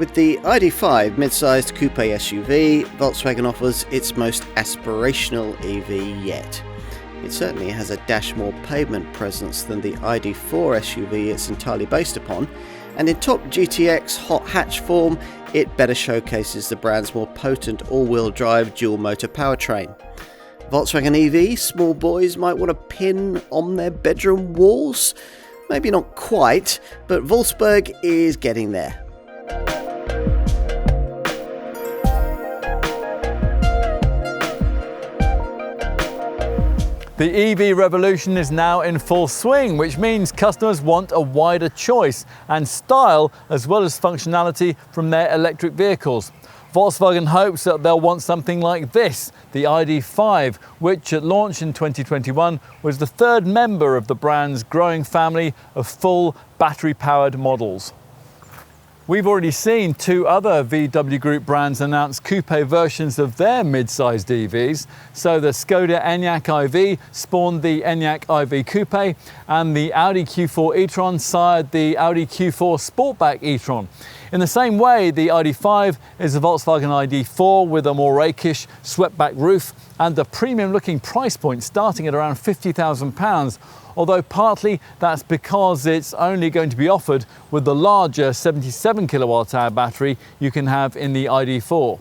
With the ID.5 mid-sized coupe SUV, Volkswagen offers its most aspirational EV yet. It certainly has a dash more pavement presence than the ID.4 SUV it's entirely based upon, and in top GTX hot hatch form, it better showcases the brand's more potent all-wheel drive dual-motor powertrain. Volkswagen EV small boys might want to pin on their bedroom walls? Maybe not quite, but Wolfsburg is getting there. The EV revolution is now in full swing, which means customers want a wider choice and style as well as functionality from their electric vehicles. Volkswagen hopes that they'll want something like this, the ID.5, which at launch in 2021 was the third member of the brand's growing family of full battery-powered models. We've already seen two other VW Group brands announce coupe versions of their mid-sized EVs. So the Skoda Enyaq iV spawned the Enyaq iV Coupe, and the Audi Q4 e-tron sired the Audi Q4 Sportback e-tron. In the same way, the ID.5 is a Volkswagen ID.4 with a more rakish, swept-back roof and a premium-looking price point starting at around £50,000. Although partly that's because it's only going to be offered with the larger 77 kWh battery you can have in the ID.4.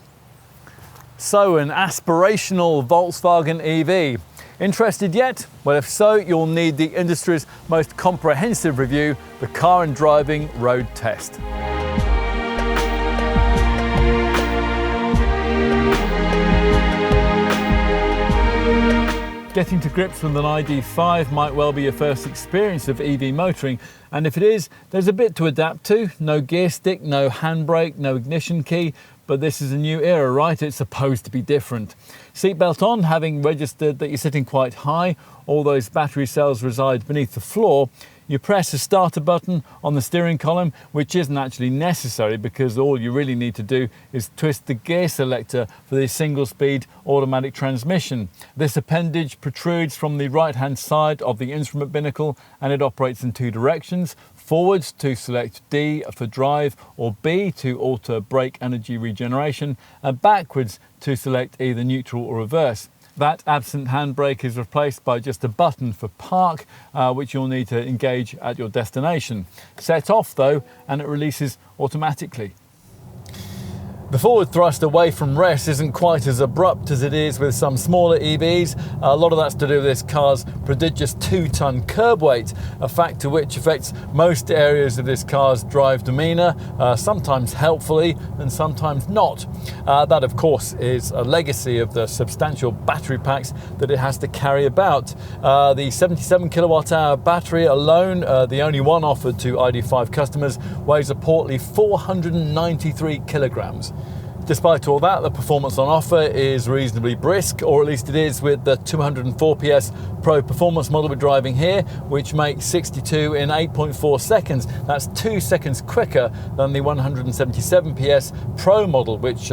So an aspirational Volkswagen EV. Interested yet? Well, if so, you'll need the industry's most comprehensive review, the Car and Driving Road Test. Getting to grips with an ID.5 might well be your first experience of EV motoring, and if it is, there's a bit to adapt to. No gear stick, no handbrake, no ignition key, but this is a new era, right? It's supposed to be different. Seatbelt on, having registered that you're sitting quite high, all those battery cells reside beneath the floor. You press the starter button on the steering column, which isn't actually necessary because all you really need to do is twist the gear selector for the single-speed automatic transmission. This appendage protrudes from the right-hand side of the instrument binnacle, and it operates in two directions: forwards to select D for drive or B to alter brake energy regeneration, and backwards to select either neutral or reverse. That absent handbrake is replaced by just a button for park, which you'll need to engage at your destination. Set off though, and it releases automatically. The forward thrust away from rest isn't quite as abrupt as it is with some smaller EVs. A lot of that's to do with this car's prodigious 2-ton curb weight, a factor which affects most areas of this car's drive demeanour, sometimes helpfully and sometimes not. That of course is a legacy of the substantial battery packs that it has to carry about. The 77 kWh battery alone, the only one offered to ID.5 customers, weighs a portly 493 kilograms. Despite all that, the performance on offer is reasonably brisk, or at least it is with the 204 PS Pro Performance model we're driving here, which makes 62 in 8.4 seconds. That's 2 seconds quicker than the 177 PS Pro model, which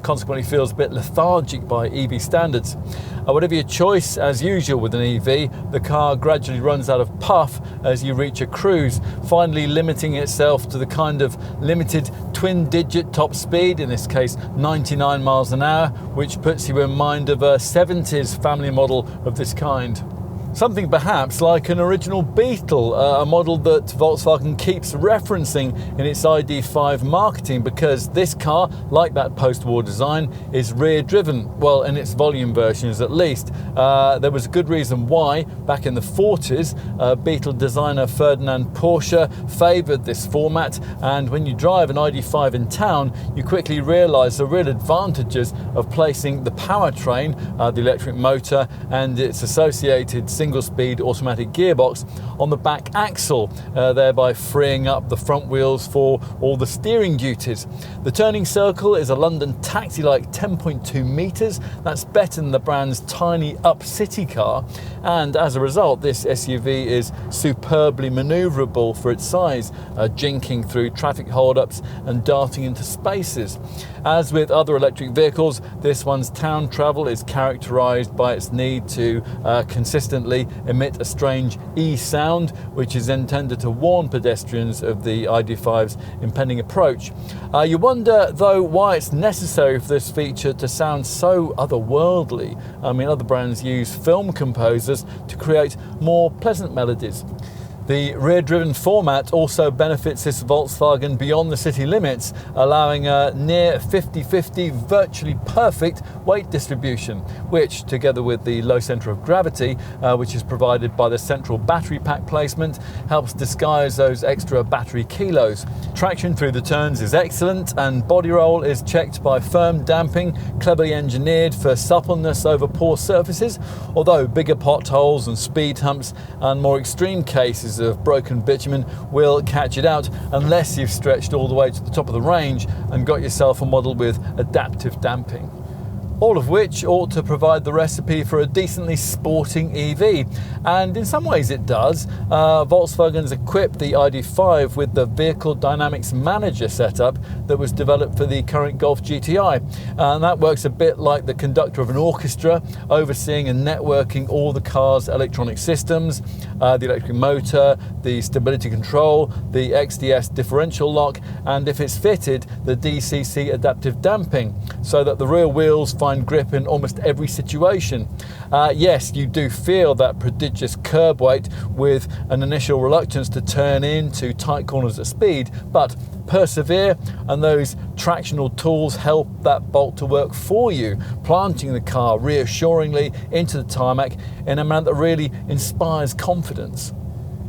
consequently feels a bit lethargic by EV standards. Whatever your choice, as usual with an EV, the car gradually runs out of puff as you reach a cruise, finally limiting itself to the kind of limited twin-digit top speed, in this case 99 miles an hour, which puts you in mind of a 70s family model of this kind. Something perhaps like an original Beetle, a model that Volkswagen keeps referencing in its ID.5 marketing, because this car, like that post-war design, is rear-driven, well, in its volume versions at least. There was a good reason why, back in the 40s, Beetle designer Ferdinand Porsche favoured this format, and when you drive an ID.5 in town, you quickly realise the real advantages of placing the powertrain, the electric motor, and its associated single-speed automatic gearbox on the back axle, thereby freeing up the front wheels for all the steering duties. The turning circle is a London taxi-like 10.2 metres. That's better than the brand's tiny 𝗙cie car, and as a result this SUV is superbly manoeuvrable for its size, jinking through traffic hold-ups and darting into spaces. As with other electric vehicles, this one's town travel is characterised by its need to consistently deliberately emit a strange E sound, which is intended to warn pedestrians of the ID.5's impending approach. You wonder, though, why it's necessary for this feature to sound so otherworldly. I mean, other brands use film composers to create more pleasant melodies. The rear-driven format also benefits this Volkswagen beyond the city limits, allowing a near 50-50 virtually perfect weight distribution, which, together with the low centre of gravity, which is provided by the central battery pack placement, helps disguise those extra battery kilos. Traction through the turns is excellent, and body roll is checked by firm damping, cleverly engineered for suppleness over poor surfaces, although bigger potholes and speed humps and more extreme cases of broken bitumen will catch it out unless you've stretched all the way to the top of the range and got yourself a model with adaptive damping. All of which ought to provide the recipe for a decently sporting EV, and in some ways it does. Volkswagen's equipped the ID.5 with the Vehicle Dynamics Manager setup that was developed for the current Golf GTI, and that works a bit like the conductor of an orchestra, overseeing and networking all the car's electronic systems, the electric motor, the stability control, the XDS differential lock, and if it's fitted, the 𝗙cie adaptive damping, so that the rear wheels find grip in almost every situation. Yes, you do feel that prodigious curb weight with an initial reluctance to turn into tight corners at speed, but persevere, and those tractional tools help that bolt to work for you, planting the car reassuringly into the tarmac in a manner that really inspires confidence.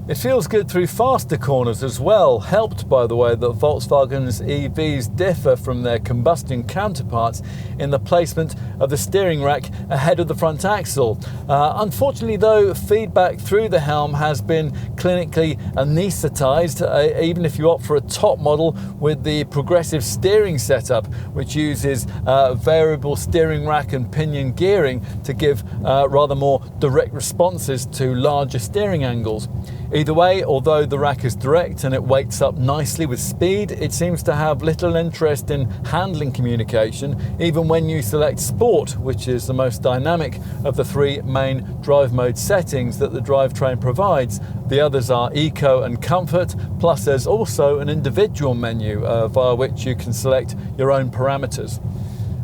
It feels good through faster corners as well, helped by the way that Volkswagen's EVs differ from their combustion counterparts in the placement of the steering rack ahead of the front axle. Unfortunately though, feedback through the helm has been clinically anaesthetised, even if you opt for a top model with the progressive steering setup, which uses variable steering rack and pinion gearing to give rather more direct responses to larger steering angles. Either way, although the rack is direct and it weights up nicely with speed, it seems to have little interest in handling communication, even when you select Sport, which is the most dynamic of the three main drive mode settings that the drivetrain provides. The others are Eco and Comfort, plus there's also an individual menu via which you can select your own parameters.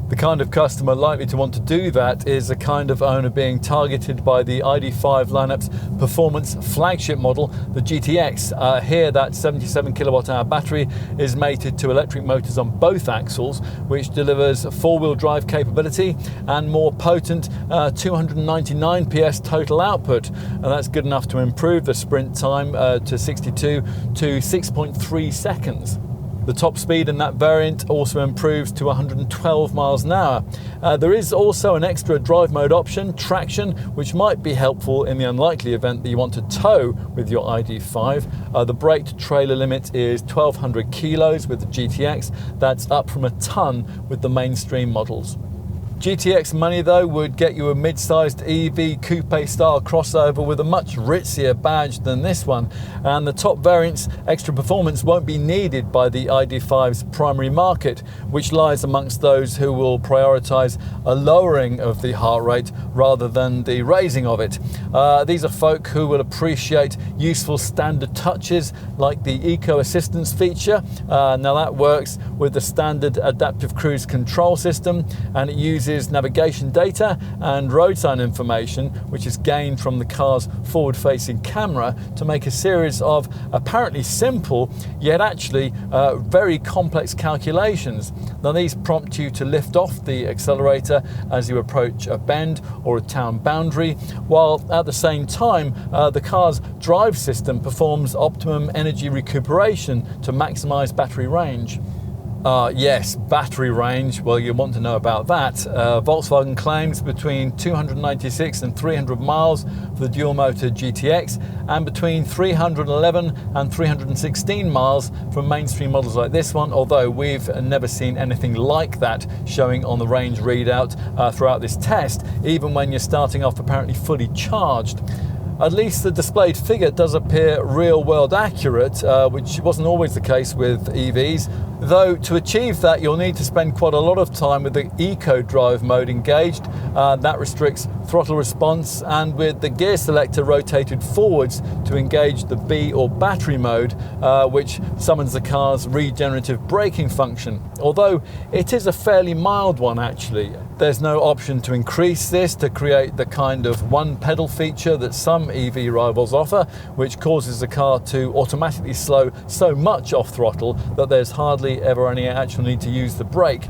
The kind of customer likely to want to do that is a kind of owner being targeted by the ID.5 lineup's performance flagship model, the GTX. Here, that 77 kWh battery is mated to electric motors on both axles, which delivers four-wheel drive capability and more potent 299 PS total output, and that's good enough to improve the sprint time to 62 to 6.3 seconds. The top speed in that variant also improves to 112 miles an hour. There is also an extra drive mode option, traction, which might be helpful in the unlikely event that you want to tow with your ID.5. The braked trailer limit is 1,200 kilos with the GTX. That's up from a ton with the mainstream models. GTX money though would get you a mid-sized EV coupe style crossover with a much ritzier badge than this one, and the top variant's extra performance won't be needed by the ID.5's primary market, which lies amongst those who will prioritise a lowering of the heart rate rather than the raising of it. These are folk who will appreciate useful standard touches like the Eco Assistance feature. Now that works with the standard adaptive cruise control system, and it uses navigation data and road sign information, which is gained from the car's forward-facing camera, to make a series of apparently simple yet actually very complex calculations. Now these prompt you to lift off the accelerator as you approach a bend or a town boundary, while at the same time the car's drive system performs optimum energy recuperation to maximize battery range. Yes, battery range, well, you want to know about that. Volkswagen claims between 296 and 300 miles for the dual-motor GTX, and between 311 and 316 miles from mainstream models like this one, although we've never seen anything like that showing on the range readout throughout this test, even when you're starting off apparently fully charged. at least the displayed figure does appear real-world accurate, which wasn't always the case with EVs. Though to achieve that, you'll need to spend quite a lot of time with the Eco Drive mode engaged. That restricts throttle response, and with the gear selector rotated forwards to engage the B or battery mode, which summons the car's regenerative braking function. Although it is a fairly mild one actually. There's no option to increase this to create the kind of one pedal feature that some EV rivals offer, which causes the car to automatically slow so much off throttle that there's hardly ever any actual need to use the brake.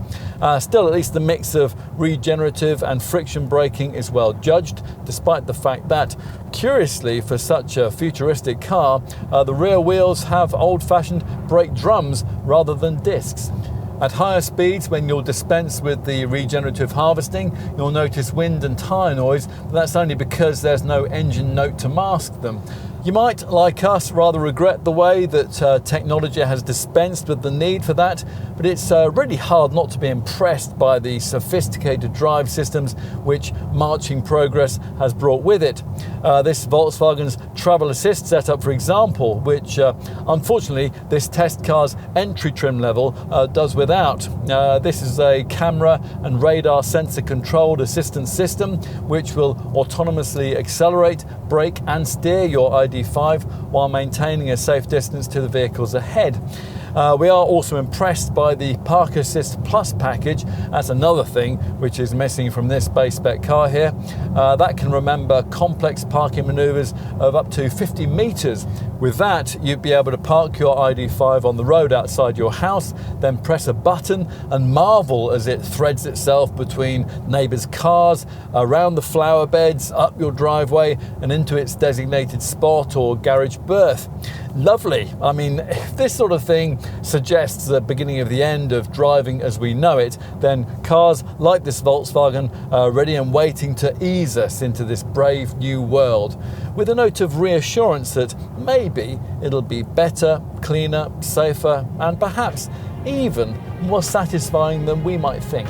Still, at least the mix of regenerative and friction braking is well judged, despite the fact that, curiously for such a futuristic car, the rear wheels have old-fashioned brake drums rather than discs. At higher speeds, when you'll dispense with the regenerative harvesting, you'll notice wind and tyre noise, but that's only because there's no engine note to mask them. You might, like us, rather regret the way that technology has dispensed with the need for that, but it's really hard not to be impressed by the sophisticated drive systems which marching progress has brought with it. This Volkswagen's Travel Assist setup, for example, which unfortunately this test car's entry trim level does without. This is a camera and radar sensor controlled assistance system which will autonomously accelerate, brake and steer your ID.5 while maintaining a safe distance to the vehicles ahead. We are also impressed by the Park Assist Plus package. That's another thing which is missing from this base spec car here. That can remember complex parking maneuvers of up to 50 meters. With that, you'd be able to park your ID.5 on the road outside your house, then press a button and marvel as it threads itself between neighbors' cars, around the flower beds, up your driveway and into its designated spot or garage berth. Lovely. I mean, if this sort of thing suggests the beginning of the end of driving as we know it, then cars like this Volkswagen are ready and waiting to ease us into this brave new world, with a note of reassurance that maybe it'll be better, cleaner, safer, and perhaps even more satisfying than we might think.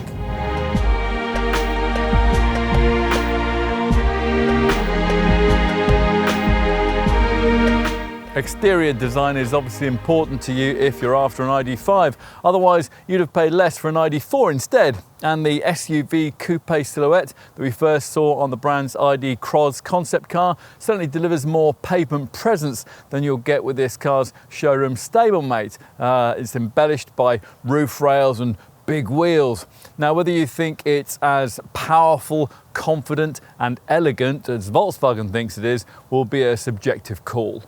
Exterior design is obviously important to you if you're after an ID.5, otherwise you'd have paid less for an ID.4 instead. And the SUV coupe silhouette that we first saw on the brand's 𝗙cie𝗹𝗹𝟎 concept car certainly delivers more pavement presence than you'll get with this car's showroom stablemate. It's embellished by roof rails and big wheels. Now, whether you think it's as powerful, confident and elegant as Volkswagen thinks it is will be a subjective call.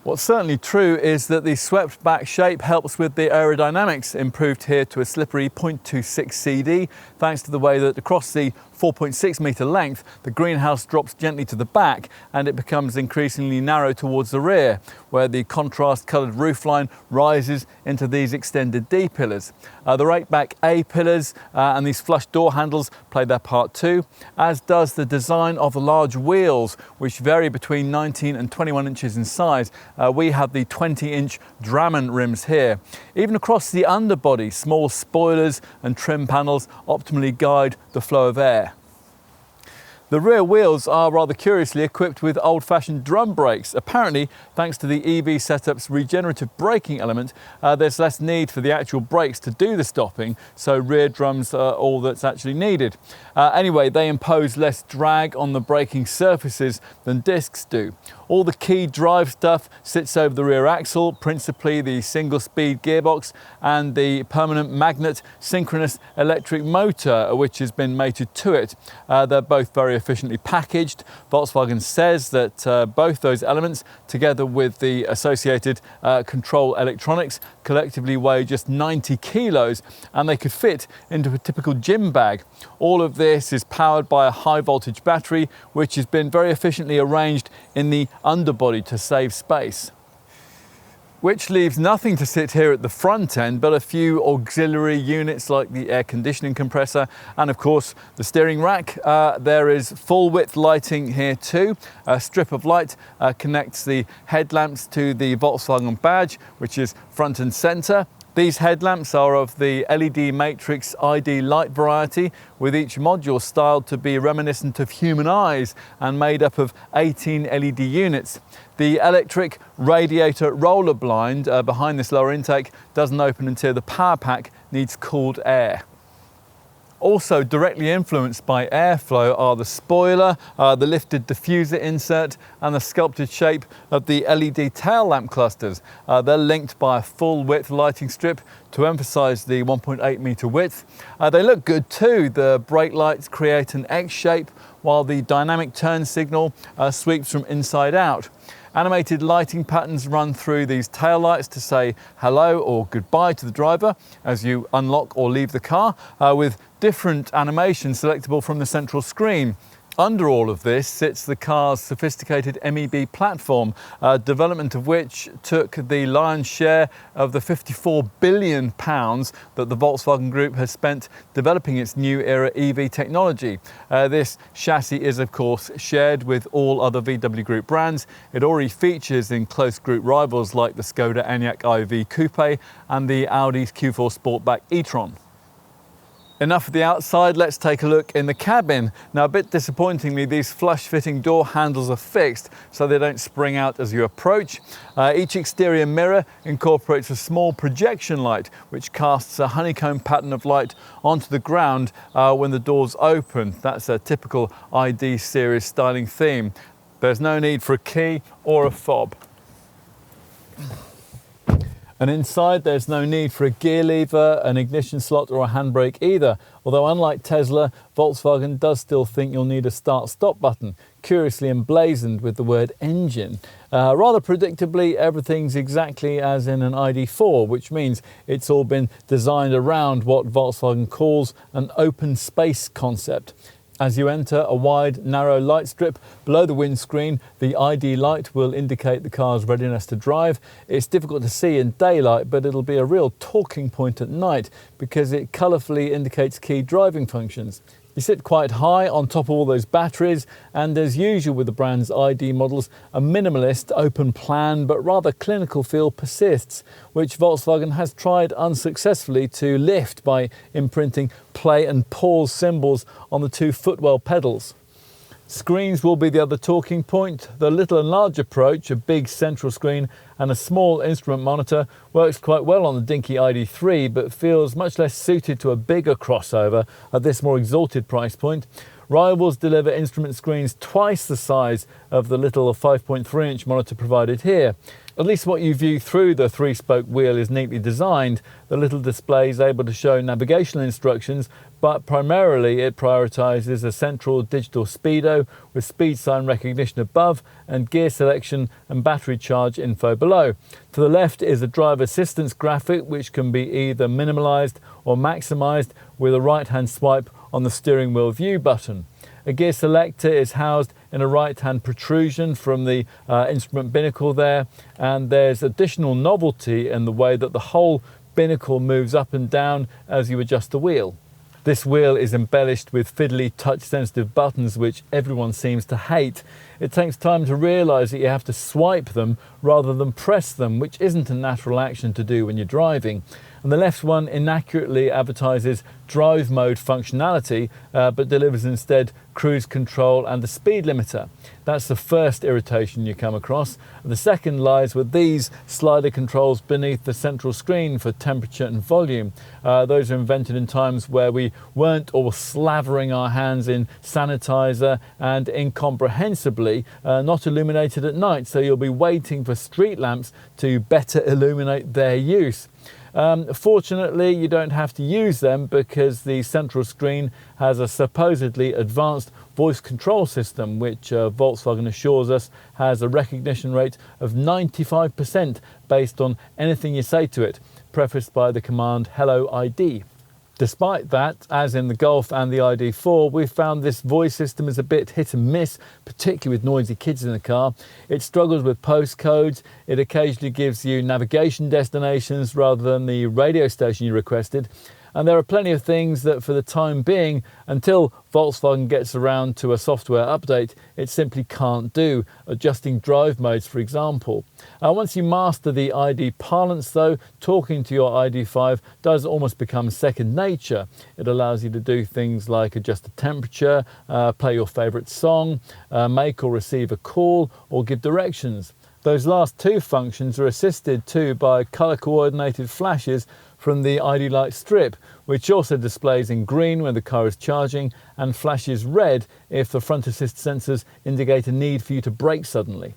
What's certainly true is that the swept back shape helps with the aerodynamics, improved here to a slippery 0.26 CD, thanks to the way that across the 4.6 metre length, the greenhouse drops gently to the back and it becomes increasingly narrow towards the rear, where the contrast coloured roofline rises into these extended D pillars. The rakeback A pillars and these flush door handles play their part too, as does the design of the large wheels, which vary between 19 and 21 inches in size. We have the 20-inch Dramen rims here. Even across the underbody, small spoilers and trim panels optimally guide the flow of air. The rear wheels are rather curiously equipped with old-fashioned drum brakes. Apparently, thanks to the EV setup's regenerative braking element, there's less need for the actual brakes to do the stopping, so rear drums are all that's actually needed. Anyway, they impose less drag on the braking surfaces than discs do. All the key drive stuff sits over the rear axle, principally the single-speed gearbox and the permanent magnet synchronous electric motor, which has been mated to it. They're both very efficiently packaged. Volkswagen says that both those elements, together with the associated control electronics, collectively weigh just 90 kilos, and they could fit into a typical gym bag. All of this is powered by a high voltage battery, which has been very efficiently arranged in the underbody to save space. Which leaves nothing to sit here at the front end but a few auxiliary units like the air conditioning compressor and of course the steering rack. There is full width lighting here too. A strip of light connects the headlamps to the Volkswagen badge, which is front and center. These headlamps are of the LED matrix ID light variety, with each module styled to be reminiscent of human eyes and made up of 18 LED units. The electric radiator roller blind behind this lower intake doesn't open until the power pack needs cooled air. Also directly influenced by airflow are the spoiler, the lifted diffuser insert and the sculpted shape of the LED tail lamp clusters. They're linked by a full width lighting strip to emphasize the 1.8 meter width. They look good too. The brake lights create an X shape while the dynamic turn signal sweeps from inside out. Animated lighting patterns run through these tail lights to say hello or goodbye to the driver as you unlock or leave the car, with different animations selectable from the central screen. Under all of this sits the car's sophisticated MEB platform, development of which took the lion's share of the £54 billion that the Volkswagen Group has spent developing its new era EV technology. This chassis is of course shared with all other VW Group brands. It already features in close group rivals like the Skoda Enyaq IV Coupe and the Audi's Q4 Sportback e-tron. Enough of the outside, let's take a look in the cabin. Now, a bit disappointingly, these flush-fitting door handles are fixed so they don't spring out as you approach. Each exterior mirror incorporates a small projection light which casts a honeycomb pattern of light onto the ground when the doors open. That's a typical ID series styling theme. There's no need for a key or a fob. And inside there's no need for a gear lever, an ignition slot or a handbrake either, although unlike Tesla, Volkswagen does still think you'll need a start-stop button, curiously emblazoned with the word engine. Rather predictably, everything's exactly as in an ID.4, which means it's all been designed around what Volkswagen calls an open space concept. As you enter a wide, narrow light strip below the windscreen, the ID light will indicate the car's readiness to drive. It's difficult to see in daylight, but it'll be a real talking point at night because it colourfully indicates key driving functions. You sit quite high on top of all those batteries, and as usual with the brand's ID models, a minimalist, open plan but rather clinical feel persists, which Volkswagen has tried unsuccessfully to lift by imprinting play and pause symbols on the two footwell pedals. Screens will be the other talking point. The little and large approach, a big central screen and a small instrument monitor, works quite well on the dinky ID.3 but feels much less suited to a bigger crossover at this more exalted price point. Rivals deliver instrument screens twice the size of the little 5.3-inch monitor provided here. At least what you view through the three-spoke wheel is neatly designed. The little display is able to show navigational instructions, but primarily it prioritises a central digital speedo with speed sign recognition above and gear selection and battery charge info below. To the left is a driver assistance graphic which can be either minimalised or maximised with a right-hand swipe on the steering wheel view button. A gear selector is housed in a right-hand protrusion from the instrument binnacle there, and there's additional novelty in the way that the whole binnacle moves up and down as you adjust the wheel. This wheel is embellished with fiddly touch-sensitive buttons which everyone seems to hate. It takes time to realise that you have to swipe them rather than press them, which isn't a natural action to do when you're driving. And the left one inaccurately advertises drive mode functionality, but delivers instead cruise control and the speed limiter. That's the first irritation you come across. The second lies with these slider controls beneath the central screen for temperature and volume. Those are invented in times where we weren't all slavering our hands in sanitizer and incomprehensibly not illuminated at night, so you'll be waiting for street lamps to better illuminate their use. Fortunately, you don't have to use them because the central screen has a supposedly advanced voice control system which Volkswagen assures us has a recognition rate of 95% based on anything you say to it, prefaced by the command "Hello ID." Despite that, as in the Golf and the ID.4, we've found this voice system is a bit hit and miss, particularly with noisy kids in the car. It struggles with postcodes, it occasionally gives you navigation destinations rather than the radio station you requested, And there are plenty of things that for the time being, until Volkswagen gets around to a software update, it simply can't do, adjusting drive modes, for example. Once you master the ID parlance though, talking to your ID.5 does almost become second nature. It allows you to do things like adjust the temperature, play your favourite song, make or receive a call, or give directions. Those last two functions are assisted too by colour coordinated flashes from the ID light strip, which also displays in green when the car is charging and flashes red if the front assist sensors indicate a need for you to brake suddenly.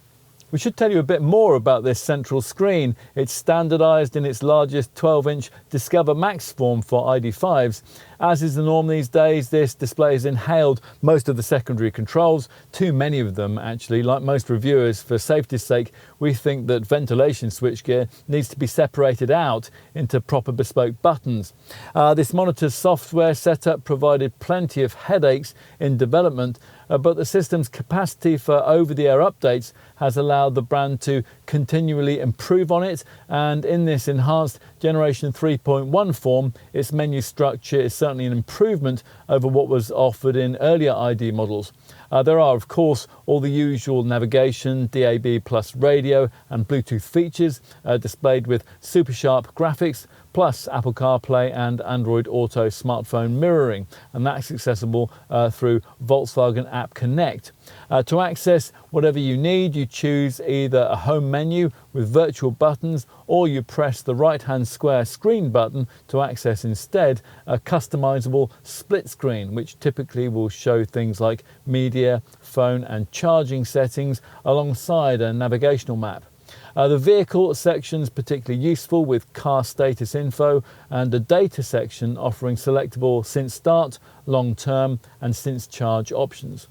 We should tell you a bit more about this central screen. It's standardised in its largest 12-inch Discover Max form for ID.5s. As is the norm these days, this display has inhaled most of the secondary controls, too many of them actually. Like most reviewers, for safety's sake, we think that ventilation switchgear needs to be separated out into proper bespoke buttons. This monitor's software setup provided plenty of headaches in development, but the system's capacity for over-the-air updates has allowed the brand to continually improve on it, and in this enhanced Generation 3.1 form, its menu structure is certainly an improvement over what was offered in earlier ID models. There are, of course, all the usual navigation, DAB+ radio and Bluetooth features displayed with super sharp graphics, plus Apple CarPlay and Android Auto smartphone mirroring, and that's accessible through Volkswagen App Connect. To access whatever you need, you choose either a home menu with virtual buttons, or you press the right-hand square screen button to access instead a customizable split screen, which typically will show things like media, phone and charging settings alongside a navigational map. The vehicle section's particularly useful with car status info, and a data section offering selectable since start, long term and since charge options.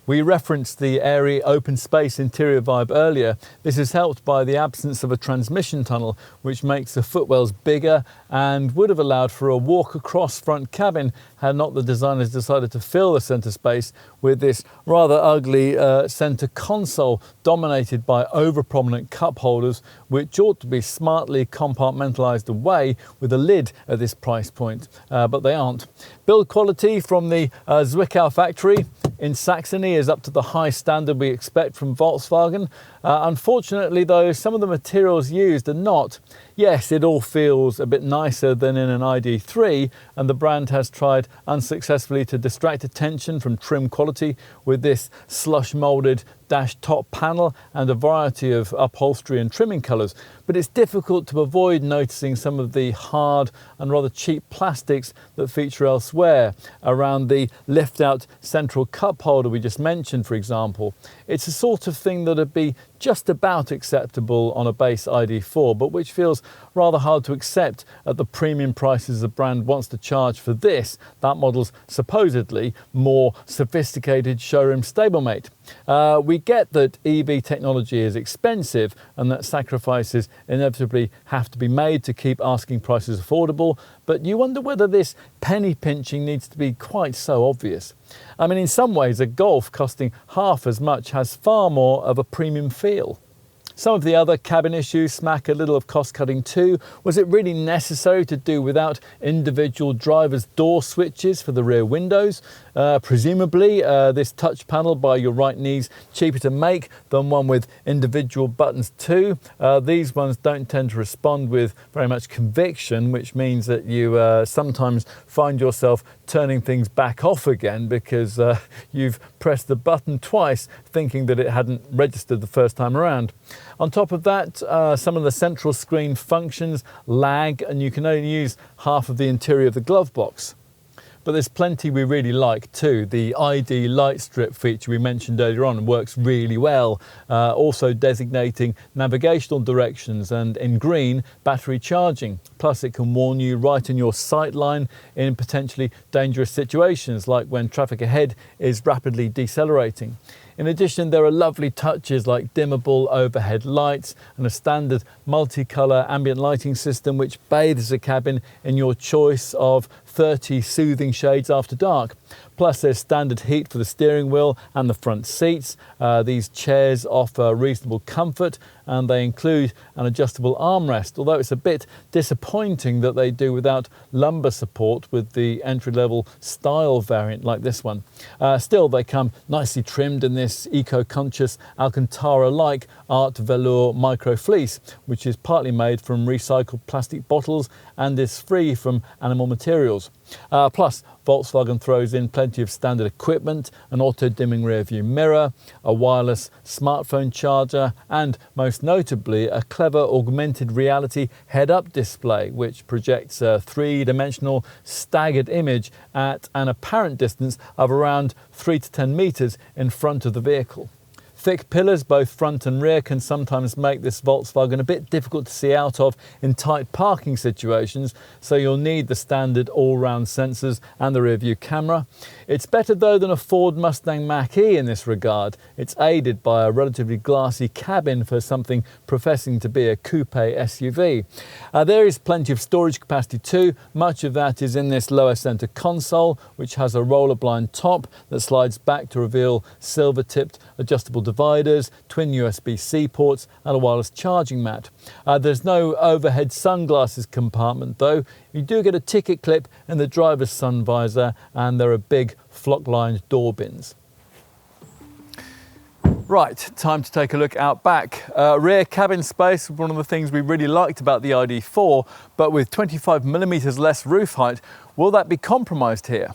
We referenced the airy open space interior vibe earlier. This is helped by the absence of a transmission tunnel, which makes the footwells bigger and would have allowed for a walk across front cabin had not the designers decided to fill the centre space with this rather ugly centre console dominated by over-prominent cup holders, which ought to be smartly compartmentalised away with a lid at this price point, but they aren't. Build quality from the 𝗙cie𝗹𝗹liche factory in Saxony is up to the high standard we expect from Volkswagen. Unfortunately though, some of the materials used are not. Yes, it all feels a bit nicer than in an ID.3, and the brand has tried unsuccessfully to distract attention from trim quality with this slush moulded dash top panel and a variety of upholstery and trimming colours, but it's difficult to avoid noticing some of the hard and rather cheap plastics that feature elsewhere around the lift out central cup holder we just mentioned, for example. It's the sort of thing that would be just about acceptable on a base ID.4, but which feels rather hard to accept at the premium prices the brand wants to charge for this, that model's supposedly more sophisticated showroom stablemate. We get that EV technology is expensive and that sacrifices inevitably have to be made to keep asking prices affordable, but you wonder whether this penny pinching needs to be quite so obvious. I mean, in some ways, a Golf costing half as much has far more of a premium feel. Some of the other cabin issues smack a little of cost cutting too. Was it really necessary to do without individual driver's door switches for the rear windows? Presumably this touch panel by your right knee's cheaper to make than one with individual buttons too. These ones don't tend to respond with very much conviction, which means that you sometimes find yourself turning things back off again because you've pressed the button twice thinking that it hadn't registered the first time around. On top of that, some of the central screen functions lag and you can only use half of the interior of the glove box. But there's plenty we really like too. The ID light strip feature we mentioned earlier on works really well, also designating navigational directions and in green, battery charging. Plus it can warn you right in your sight line in potentially dangerous situations, like when traffic ahead is rapidly decelerating. In addition, there are lovely touches like dimmable overhead lights and a standard multicolour ambient lighting system which bathes the cabin in your choice of 30 soothing shades after dark. Plus there's standard heat for the steering wheel and the front seats. These chairs offer reasonable comfort, and they include an adjustable armrest, although it's a bit disappointing that they do without lumbar support with the entry-level style variant like this one. Still, they come nicely trimmed in this eco-conscious Alcantara-like art velour micro fleece, which is partly made from recycled plastic bottles and is free from animal materials. Plus, Volkswagen throws in plenty of standard equipment, an auto-dimming rear-view mirror, a wireless smartphone charger, and most notably a clever augmented reality head-up display which projects a three-dimensional staggered image at an apparent distance of around 3 to 10 meters in front of the vehicle. Thick pillars, both front and rear, can sometimes make this Volkswagen a bit difficult to see out of in tight parking situations, so you'll need the standard all-round sensors and the rear-view camera. It's better though than a Ford Mustang Mach-E in this regard. It's aided by a relatively glassy cabin for something professing to be a coupe SUV. There is plenty of storage capacity too. Much of that is in this lower centre console, which has a roller blind top that slides back to reveal silver-tipped adjustable dividers, twin USB-C ports and a wireless charging mat. There's no overhead sunglasses compartment though. You do get a ticket clip in the driver's sun visor, and there are big flock-lined door bins. Right, time to take a look out back. Rear cabin space was one of the things we really liked about the ID.4, but with 25mm less roof height, will that be compromised here?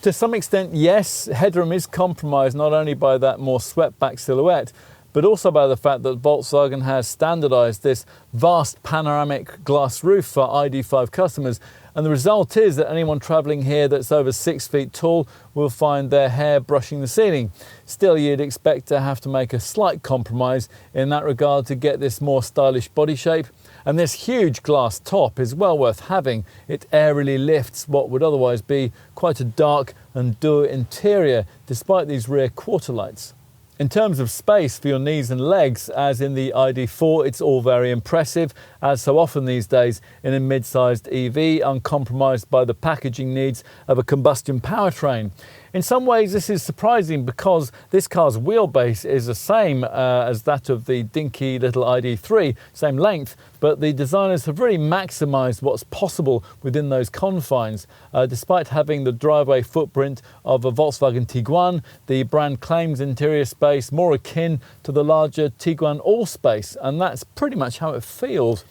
To some extent, yes. Headroom is compromised not only by that more swept-back silhouette, but also by the fact that Volkswagen has standardised this vast panoramic glass roof for ID.5 customers, and the result is that anyone travelling here that's over 6 feet tall will find their hair brushing the ceiling. Still, you'd expect to have to make a slight compromise in that regard to get this more stylish body shape. And this huge glass top is well worth having. It airily lifts what would otherwise be quite a dark and dour interior, despite these rear quarter lights. In terms of space for your knees and legs, as in the ID.4, it's all very impressive, as so often these days in a mid-sized EV, uncompromised by the packaging needs of a combustion powertrain. In some ways, this is surprising because this car's wheelbase is the same as that of the dinky little ID.3, same length, but the designers have really maximised what's possible within those confines. Despite having the driveway footprint of a Volkswagen Tiguan, the brand claims interior space more akin to the larger Tiguan Allspace, and that's pretty much how it feels.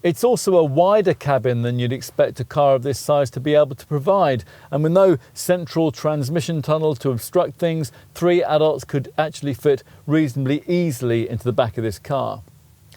It's also a wider cabin than you'd expect a car of this size to be able to provide, and with no central transmission tunnel to obstruct things, 3 adults could actually fit reasonably easily into the back of this car.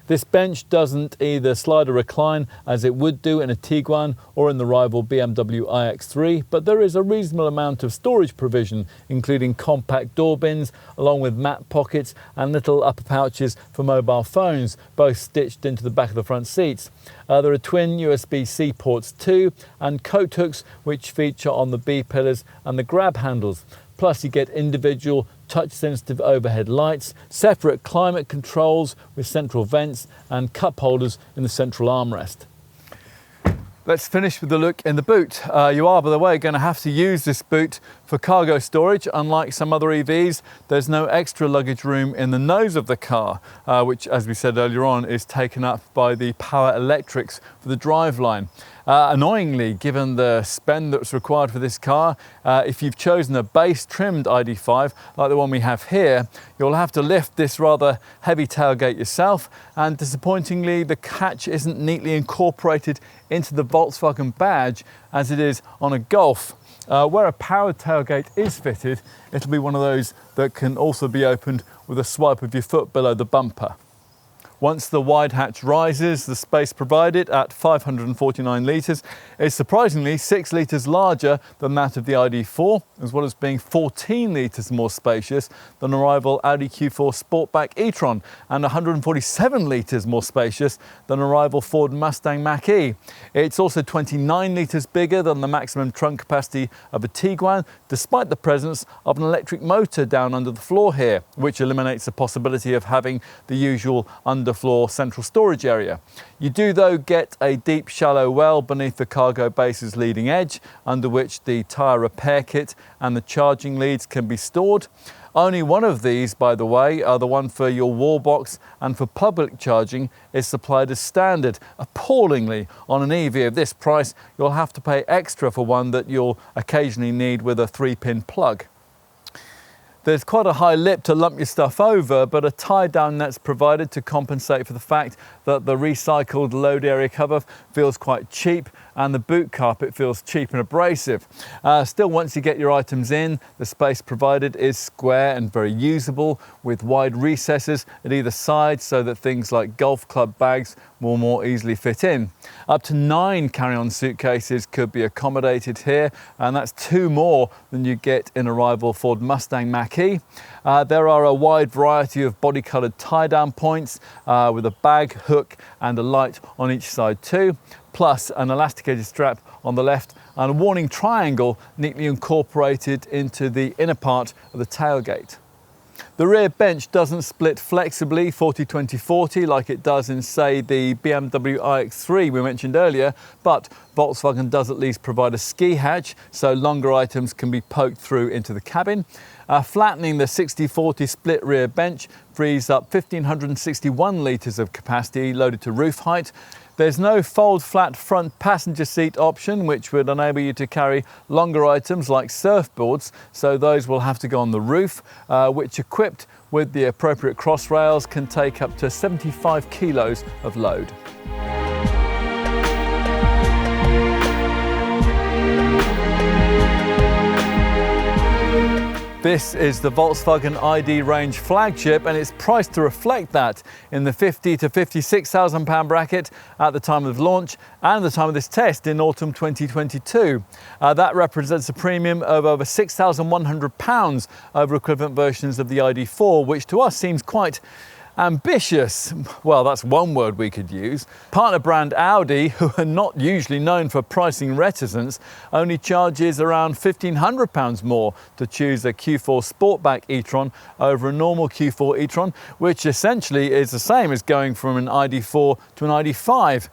This bench doesn't either slide or recline as it would do in a Tiguan or in the rival BMW iX3, but there is a reasonable amount of storage provision, including compact door bins, along with mat pockets and little upper pouches for mobile phones, both stitched into the back of the front seats. There are twin USB-C ports too, and coat hooks which feature on the B-pillars and the grab handles. Plus you get individual touch-sensitive overhead lights, separate climate controls with central vents and cup holders in the central armrest. Let's finish with a look in the boot. You are, by the way, going to have to use this boot for cargo storage. Unlike some other EVs, there's no extra luggage room in the nose of the car, which, as we said earlier on, is taken up by the power electrics for the driveline. Annoyingly, given the spend that's required for this car, if you've chosen a base trimmed ID.5 like the one we have here, you'll have to lift this rather heavy tailgate yourself, and disappointingly the catch isn't neatly incorporated into the Volkswagen badge as it is on a Golf. Where a powered tailgate is fitted, it'll be one of those that can also be opened with a swipe of your foot below the bumper. Once the wide hatch rises, the space provided at 549 litres is surprisingly 6 litres larger than that of the ID.4, as well as being 14 litres more spacious than a rival Audi Q4 Sportback e-tron and 147 litres more spacious than a rival Ford Mustang Mach-E. It's also 29 litres bigger than the maximum trunk capacity of a Tiguan, despite the presence of an electric motor down under the floor here, which eliminates the possibility of having the usual underfloor underfloor central storage area. You do though get a deep shallow well beneath the cargo base's leading edge, under which the tyre repair kit and the charging leads can be stored. Only one of these, by the way, the one for your wall box and for public charging, is supplied as standard. Appallingly, on an EV of this price, you'll have to pay extra for one that you'll occasionally need with a 3-pin plug. There's quite a high lip to lump your stuff over, but a tie-down net's provided to compensate for the fact that the recycled load area cover feels quite cheap and the boot carpet feels cheap and abrasive. Still, once you get your items in, the space provided is square and very usable, with wide recesses at either side so that things like golf club bags will more easily fit in. Up to 9 carry-on suitcases could be accommodated here, and that's 2 more than you get in a rival Ford Mustang Mach-E. There are a wide variety of body-coloured tie-down points with a bag, hook and a light on each side too, plus an elasticated strap on the left and a warning triangle neatly incorporated into the inner part of the tailgate. The rear bench doesn't split flexibly 40-20-40 like it does in, say, the BMW iX3 we mentioned earlier, but Volkswagen does at least provide a ski hatch so longer items can be poked through into the cabin. Flattening the 60-40 split rear bench frees up 1,561 litres of capacity loaded to roof height. There's no fold flat front passenger seat option, which would enable you to carry longer items like surfboards, so those will have to go on the roof, which equipped with the appropriate cross rails can take up to 75 kilos of load. This is the Volkswagen ID range flagship, and it's priced to reflect that in the £50,000 to £56,000 bracket at the time of launch and the time of this test in autumn 2022. That represents a premium of over £6,100 over equivalent versions of the ID.4, which to us seems quite ambitious. Well, that's one word we could use. Partner brand Audi, who are not usually known for pricing reticence, only charges around £1,500 more to choose a Q4 Sportback e-tron over a normal Q4 e-tron, which essentially is the same as going from an ID.4 to an ID.5.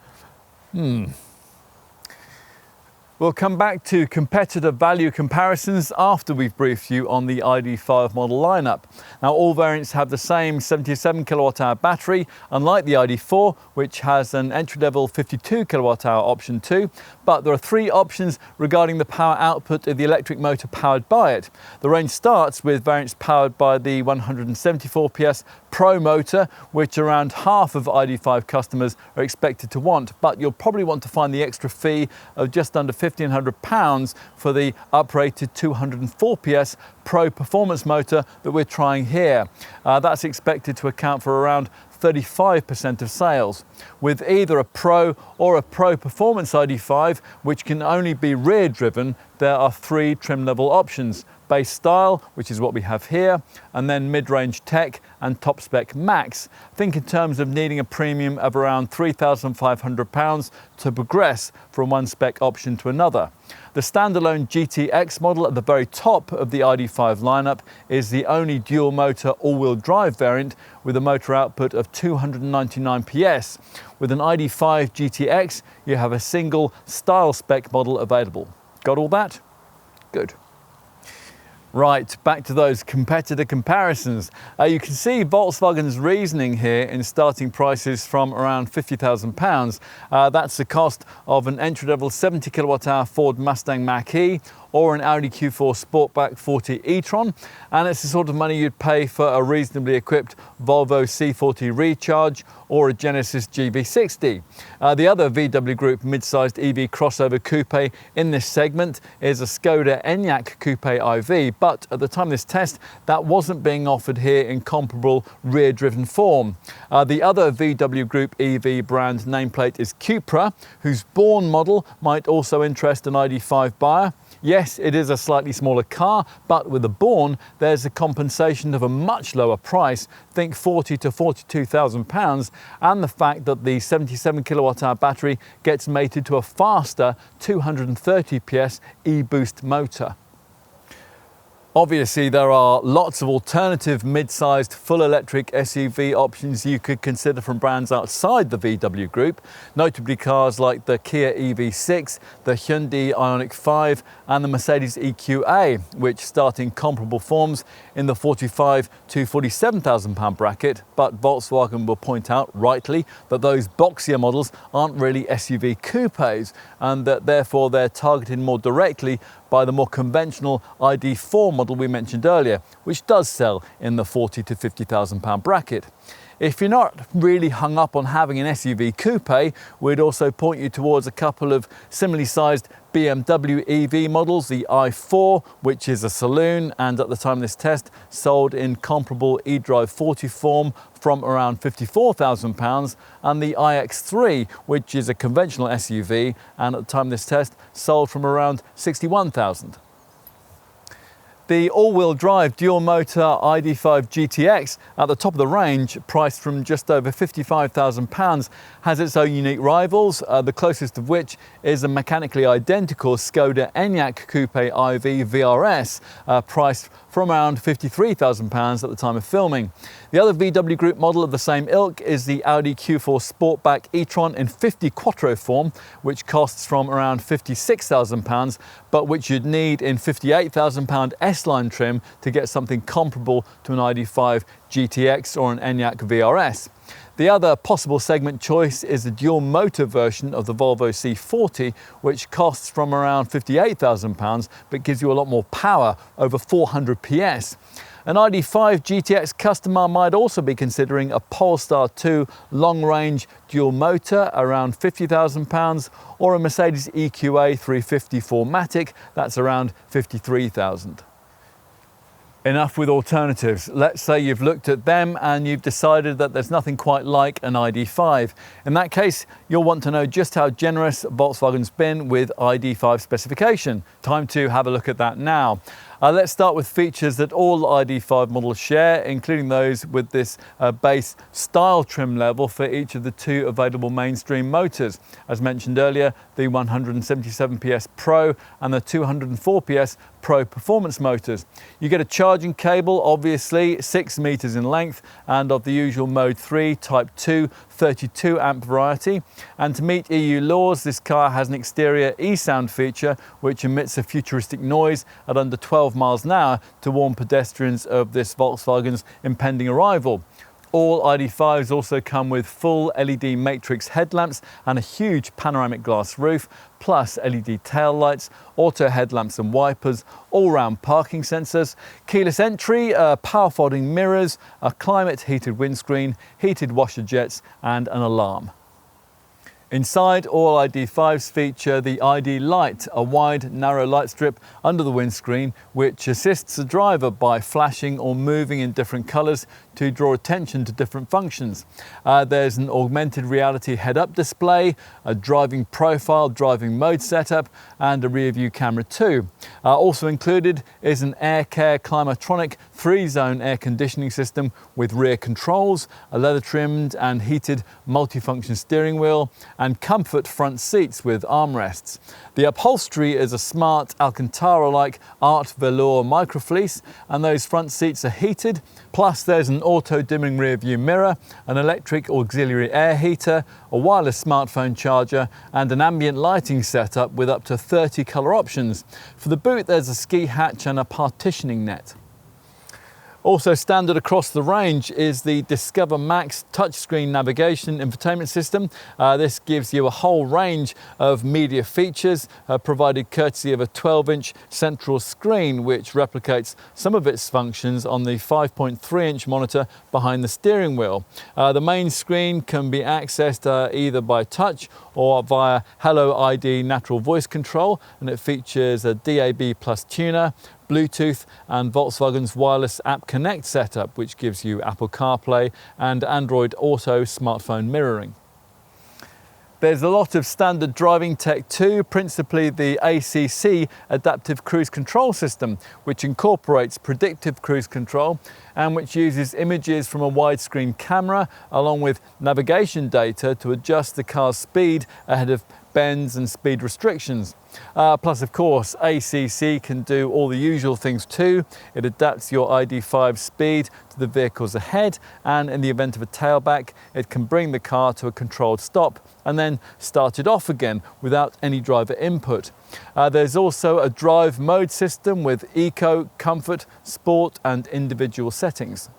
We'll come back to competitor value comparisons after we've briefed you on the ID.5 model lineup. Now, all variants have the same 77 kWh battery, unlike the ID.4, which has an entry-level 52 kWh option too, but there are 3 options regarding the power output of the electric motor powered by it. The range starts with variants powered by the 174 PS Pro motor, which around half of ID.5 customers are expected to want, but you'll probably want to find the extra fee of just under £1,500 for the uprated 204 PS Pro performance motor that we're trying here. That's expected to account for around 35% of sales. With either a Pro or a Pro Performance ID.5, which can only be rear driven, there are 3 trim level options: base style, which is what we have here, and then mid-range tech and top spec max. Think in terms of needing a premium of around £3,500 to progress from one spec option to another. The standalone GTX model at the very top of the ID.5 lineup is the only dual motor all-wheel drive variant with a motor output of 299 PS. With an ID.5 GTX, you have a single style spec model available. Got all that? Good. Right, back to those competitor comparisons. You can see Volkswagen's reasoning here in starting prices from around £50,000. That's the cost of an entry-level 70 kWh Ford Mustang Mach-E or an Audi Q4 Sportback 40 e-tron, and it's the sort of money you'd pay for a reasonably equipped Volvo C40 Recharge or a Genesis GV60. The other VW Group mid-sized EV crossover coupe in this segment is a Skoda Enyaq Coupe IV, but at the time of this test, that wasn't being offered here in comparable rear-driven form. The other VW Group EV brand nameplate is 𝗙cie, whose Born model might also interest an ID.5 buyer. Yes, it is a slightly smaller car, but with the Born, there's a compensation of a much lower price, think £40,000 to £42,000, and the fact that the 77 kWh battery gets mated to a faster 230 PS e-boost motor. Obviously, there are lots of alternative mid-sized full electric SUV options you could consider from brands outside the VW group, notably cars like the Kia EV6, the Hyundai Ioniq 5 and the Mercedes EQA, which start in comparable forms in the £45,000 to £47,000 bracket, but Volkswagen will point out, rightly, that those boxier models aren't really SUV coupes and that therefore they're targeted more directly by the more conventional ID.4 model we mentioned earlier, which does sell in the £40,000 to £50,000 bracket. If you're not really hung up on having an SUV coupe, we'd also point you towards a couple of similarly sized BMW EV models, the i4, which is a saloon and at the time of this test sold in comparable eDrive 40 form from around £54,000, and the iX3, which is a conventional SUV and at the time of this test sold from around £61,000. The all-wheel drive dual-motor ID.5 GTX at the top of the range, priced from just over £55,000, has its own unique rivals, the closest of which is a mechanically identical Skoda Enyaq Coupe IV VRS, priced from around £53,000 at the time of filming. The other VW Group model of the same ilk is the Audi Q4 Sportback e-tron in 50 Quattro form, which costs from around £56,000, but which you'd need in £58,000 S-Line trim to get something comparable to an ID.5 GTX or an Enyaq VRS. The other possible segment choice is the dual motor version of the Volvo C40, which costs from around £58,000 but gives you a lot more power, over 400 PS. An ID.5 GTX customer might also be considering a Polestar 2 long-range dual motor around £50,000 or a Mercedes EQA 350 4MATIC, that's around £53,000. Enough with alternatives. Let's say you've looked at them and you've decided that there's nothing quite like an ID.5. In that case, you'll want to know just how generous Volkswagen's been with ID.5 specification. Time to have a look at that now. Let's start with features that all ID.5 models share, including those with this base style trim level for each of the two available mainstream motors. As mentioned earlier, the 177 PS Pro and the 204 PS Pro Performance motors. You get a charging cable, obviously 6 meters in length and of the usual Mode 3 Type 2 32 amp variety. And to meet EU laws, this car has an exterior e-sound feature which emits a futuristic noise at under 12 miles an hour to warn pedestrians of this Volkswagen's impending arrival. All ID.5s also come with full LED matrix headlamps and a huge panoramic glass roof, plus LED tail lights, auto headlamps and wipers, all-round parking sensors, keyless entry, power folding mirrors, a climate heated windscreen, heated washer jets and an alarm. Inside, all ID.5s feature the ID Light, a wide, narrow light strip under the windscreen which assists the driver by flashing or moving in different colours to draw attention to different functions. There's an augmented reality head-up display, a driving profile, driving mode setup and a rear view camera too. Also included is an AirCare Climatronic 3-zone air conditioning system with rear controls, a leather-trimmed and heated multifunction steering wheel and comfort front seats with armrests. The upholstery is a smart Alcantara-like art velour microfleece and those front seats are heated, plus there's an auto-dimming rear view mirror, an electric auxiliary air heater, a wireless smartphone charger and an ambient lighting setup with up to 30 colour options. For the boot there's a ski hatch and a partitioning net. Also standard across the range is the Discover Max touchscreen navigation infotainment system. This gives you a whole range of media features provided courtesy of a 12-inch central screen which replicates some of its functions on the 5.3-inch monitor behind the steering wheel. The main screen can be accessed either by touch or via Hello ID natural voice control, and it features a DAB+ tuner, Bluetooth and Volkswagen's wireless App Connect setup, which gives you Apple CarPlay and Android Auto smartphone mirroring. There's a lot of standard driving tech too, principally the 𝗙cie adaptive cruise control system, which incorporates predictive cruise control and which uses images from a widescreen camera along with navigation data to adjust the car's speed ahead of bends and speed restrictions. Plus, of course, 𝗙cie can do all the usual things too. It adapts your ID.5 speed to the vehicles ahead, and in the event of a tailback, it can bring the car to a controlled stop and then start it off again without any driver input. There's also a drive mode system with eco, comfort, sport and individual settings.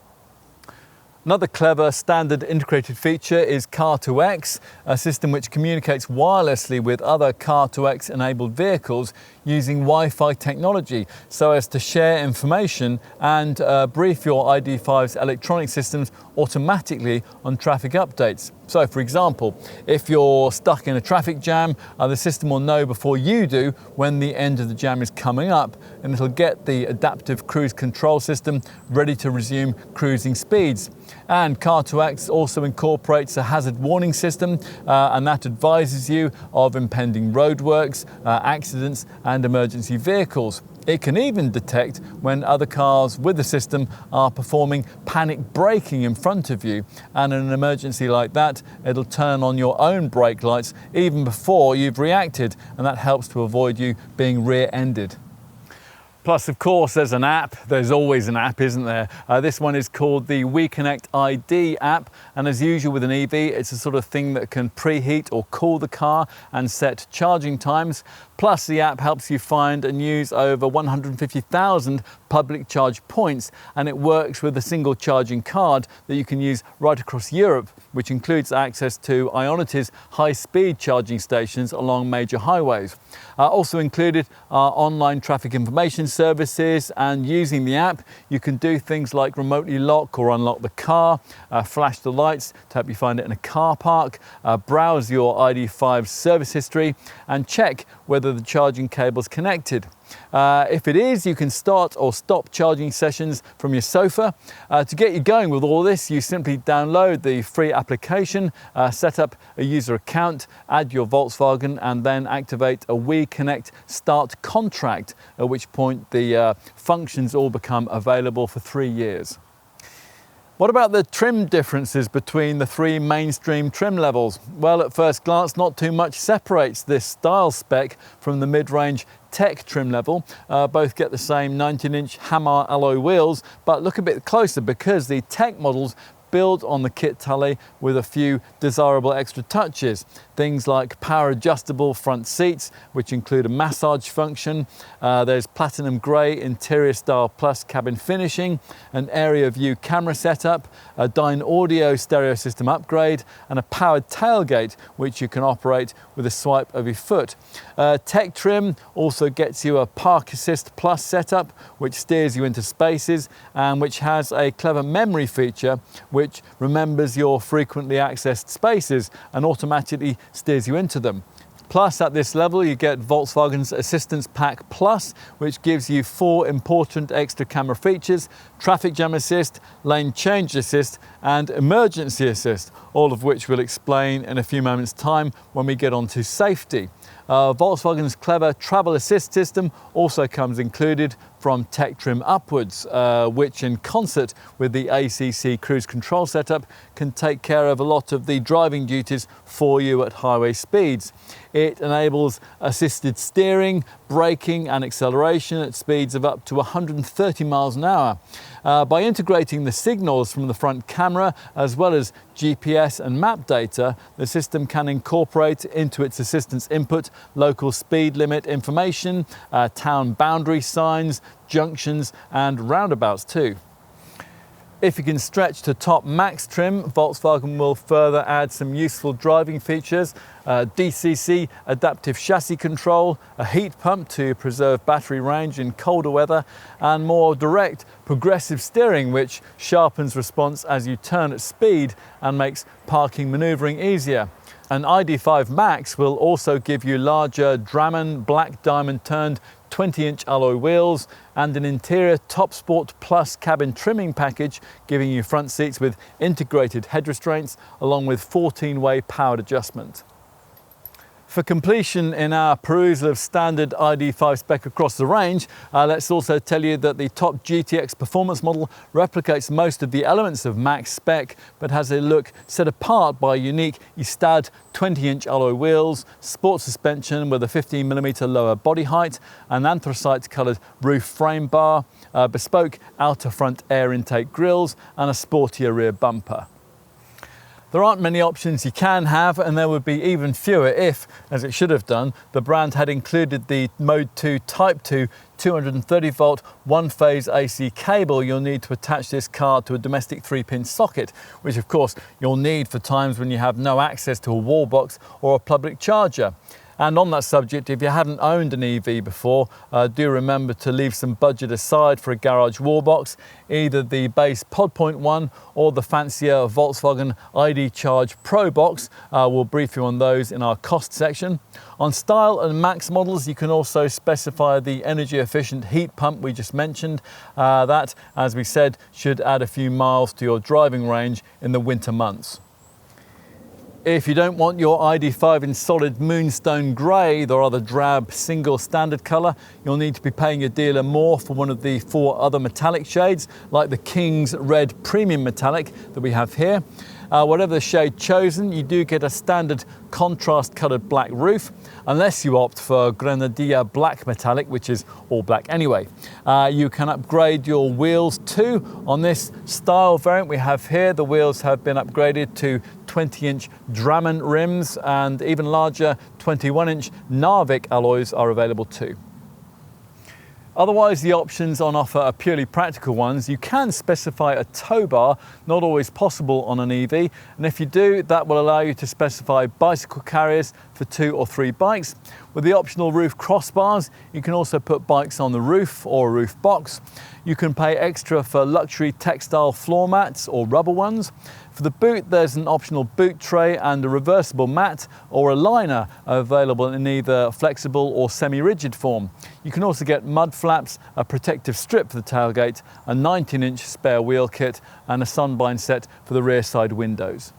Another clever standard integrated feature is Car2X, a system which communicates wirelessly with other Car2X enabled vehicles using Wi-Fi technology so as to share information and brief your ID.5's electronic systems automatically on traffic updates. So, for example, if you're stuck in a traffic jam, the system will know before you do when the end of the jam is coming up, and it'll get the adaptive cruise control system ready to resume cruising speeds. And Car2X also incorporates a hazard warning system, and that advises you of impending roadworks, accidents and emergency vehicles. It can even detect when other cars with the system are performing panic braking in front of you, and in an emergency like that, it'll turn on your own brake lights even before you've reacted, and that helps to avoid you being rear-ended. Plus, of course, there's an app. There's always an app, isn't there? This one is called the WeConnect ID app, and as usual with an EV, it's the sort of thing that can preheat or cool the car and set charging times. Plus, the app helps you find and use over 150,000 public charge points, and it works with a single charging card that you can use right across Europe, which includes access to Ionity's high-speed charging stations along major highways. Also included are online traffic information services, and using the app, you can do things like remotely lock or unlock the car, flash the lights to help you find it in a car park, browse your ID.5 service history, and check whether the charging cable's connected. If it is, you can start or stop charging sessions from your sofa. To get you going with all this, you simply download the free application, set up a user account, add your Volkswagen, and then activate a WeConnect Start contract, at which point the functions all become available for 3 years. What about the trim differences between the three mainstream trim levels? Well, at first glance, not too much separates this style spec from the mid-range tech trim level. Both get the same 19-inch hammer alloy wheels, but look a bit closer because the tech models build on the 𝗙cie𝗹𝗹liche with a few desirable extra touches. Things like power adjustable front seats, which include a massage function. There's platinum grey interior style plus cabin finishing, an area view camera setup, a Dyne audio stereo system upgrade, and a powered tailgate, which you can operate with a swipe of your foot. Tech trim also gets you a Park Assist Plus setup, which steers you into spaces, and which has a clever memory feature, which remembers your frequently accessed spaces and automatically steers you into them. Plus, at this level, you get Volkswagen's Assistance Pack Plus, which gives you 4 important extra camera features: traffic jam assist, lane change assist, and emergency assist, all of which we'll explain in a few moments' time when we get on to safety. Volkswagen's clever travel assist system also comes included from tech trim upwards, which in concert with the 𝗙cie cruise control setup can take care of a lot of the driving duties for you at highway speeds. It enables assisted steering, braking and acceleration at speeds of up to 130 miles an hour. By integrating the signals from the front camera as well as GPS and map data, the system can incorporate into its assistance input local speed limit information, town boundary signs, junctions and roundabouts too. If you can stretch to top max trim, Volkswagen will further add some useful driving features: DCC adaptive chassis control, a heat pump to preserve battery range in colder weather, and more direct progressive steering, which sharpens response as you turn at speed and makes parking maneuvering easier. An ID.5 Max will also give you larger Drammen black diamond turned 20-inch alloy wheels and an interior Top Sport Plus cabin trimming package, giving you front seats with integrated head restraints along with 14-way powered adjustment. For completion in our perusal of standard ID.5 spec across the range, let's also tell you that the top GTX performance model replicates most of the elements of max spec, but has a look set apart by unique 𝗙cie𝗹𝗹𝟎 20-inch alloy wheels, sport suspension with a 15mm lower body height, an anthracite-coloured roof frame bar, bespoke outer front air intake grilles, and a sportier rear bumper. There aren't many options you can have, and there would be even fewer if, as it should have done, the brand had included the Mode 2 Type 2 230-volt one-phase AC cable you'll need to attach this car to a domestic 3-pin socket, which of course you'll need for times when you have no access to a wall box or a public charger. And on that subject, if you haven't owned an EV before, do remember to leave some budget aside for a garage wall box. Either the base Pod Point one or the fancier Volkswagen ID Charge Pro box. We'll brief you on those in our cost section. On style and max models, you can also specify the energy efficient heat pump we just mentioned. That, as we said, should add a few miles to your driving range in the winter months. If you don't want your ID.5 in solid moonstone grey, the rather drab single standard colour, you'll need to be paying your dealer more for one of the 4 other metallic shades, like the King's Red Premium Metallic that we have here. Whatever the shade chosen, you do get a standard contrast coloured black roof, unless you opt for Grenadilla Black Metallic, which is all black anyway. You can upgrade your wheels too. On this style variant we have here, the wheels have been upgraded to 20-inch Drammen rims, and even larger 21-inch Narvik alloys are available too. Otherwise, the options on offer are purely practical ones. You can specify a tow bar, not always possible on an EV, and if you do, that will allow you to specify bicycle carriers for 2 or 3 bikes. With the optional roof crossbars, you can also put bikes on the roof or a roof box. You can pay extra for luxury textile floor mats or rubber ones. For the boot, there's an optional boot tray and a reversible mat or a liner available in either flexible or semi-rigid form. You can also get mud flaps, a protective strip for the tailgate, a 19-inch spare wheel kit, and a sunblind set for the rear side windows.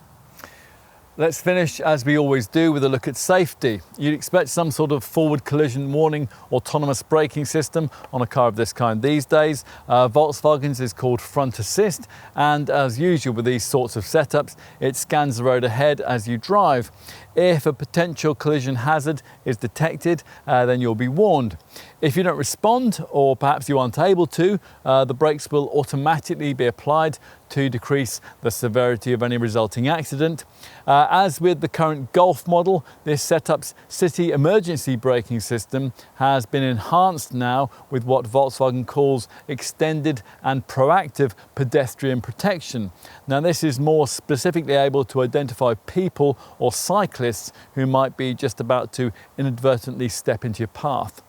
Let's finish, as we always do, with a look at safety. You'd expect some sort of forward collision warning, autonomous braking system on a car of this kind these days. Volkswagen's is called front assist, and as usual with these sorts of setups, it scans the road ahead as you drive. If a potential collision hazard is detected, then you'll be warned. If you don't respond, or perhaps you aren't able to, the brakes will automatically be applied to decrease the severity of any resulting accident. As with the current Golf model, this setup's city emergency braking system has been enhanced now with what Volkswagen calls extended and proactive pedestrian protection. Now, this is more specifically able to identify people or cyclists who might be just about to inadvertently step into your path.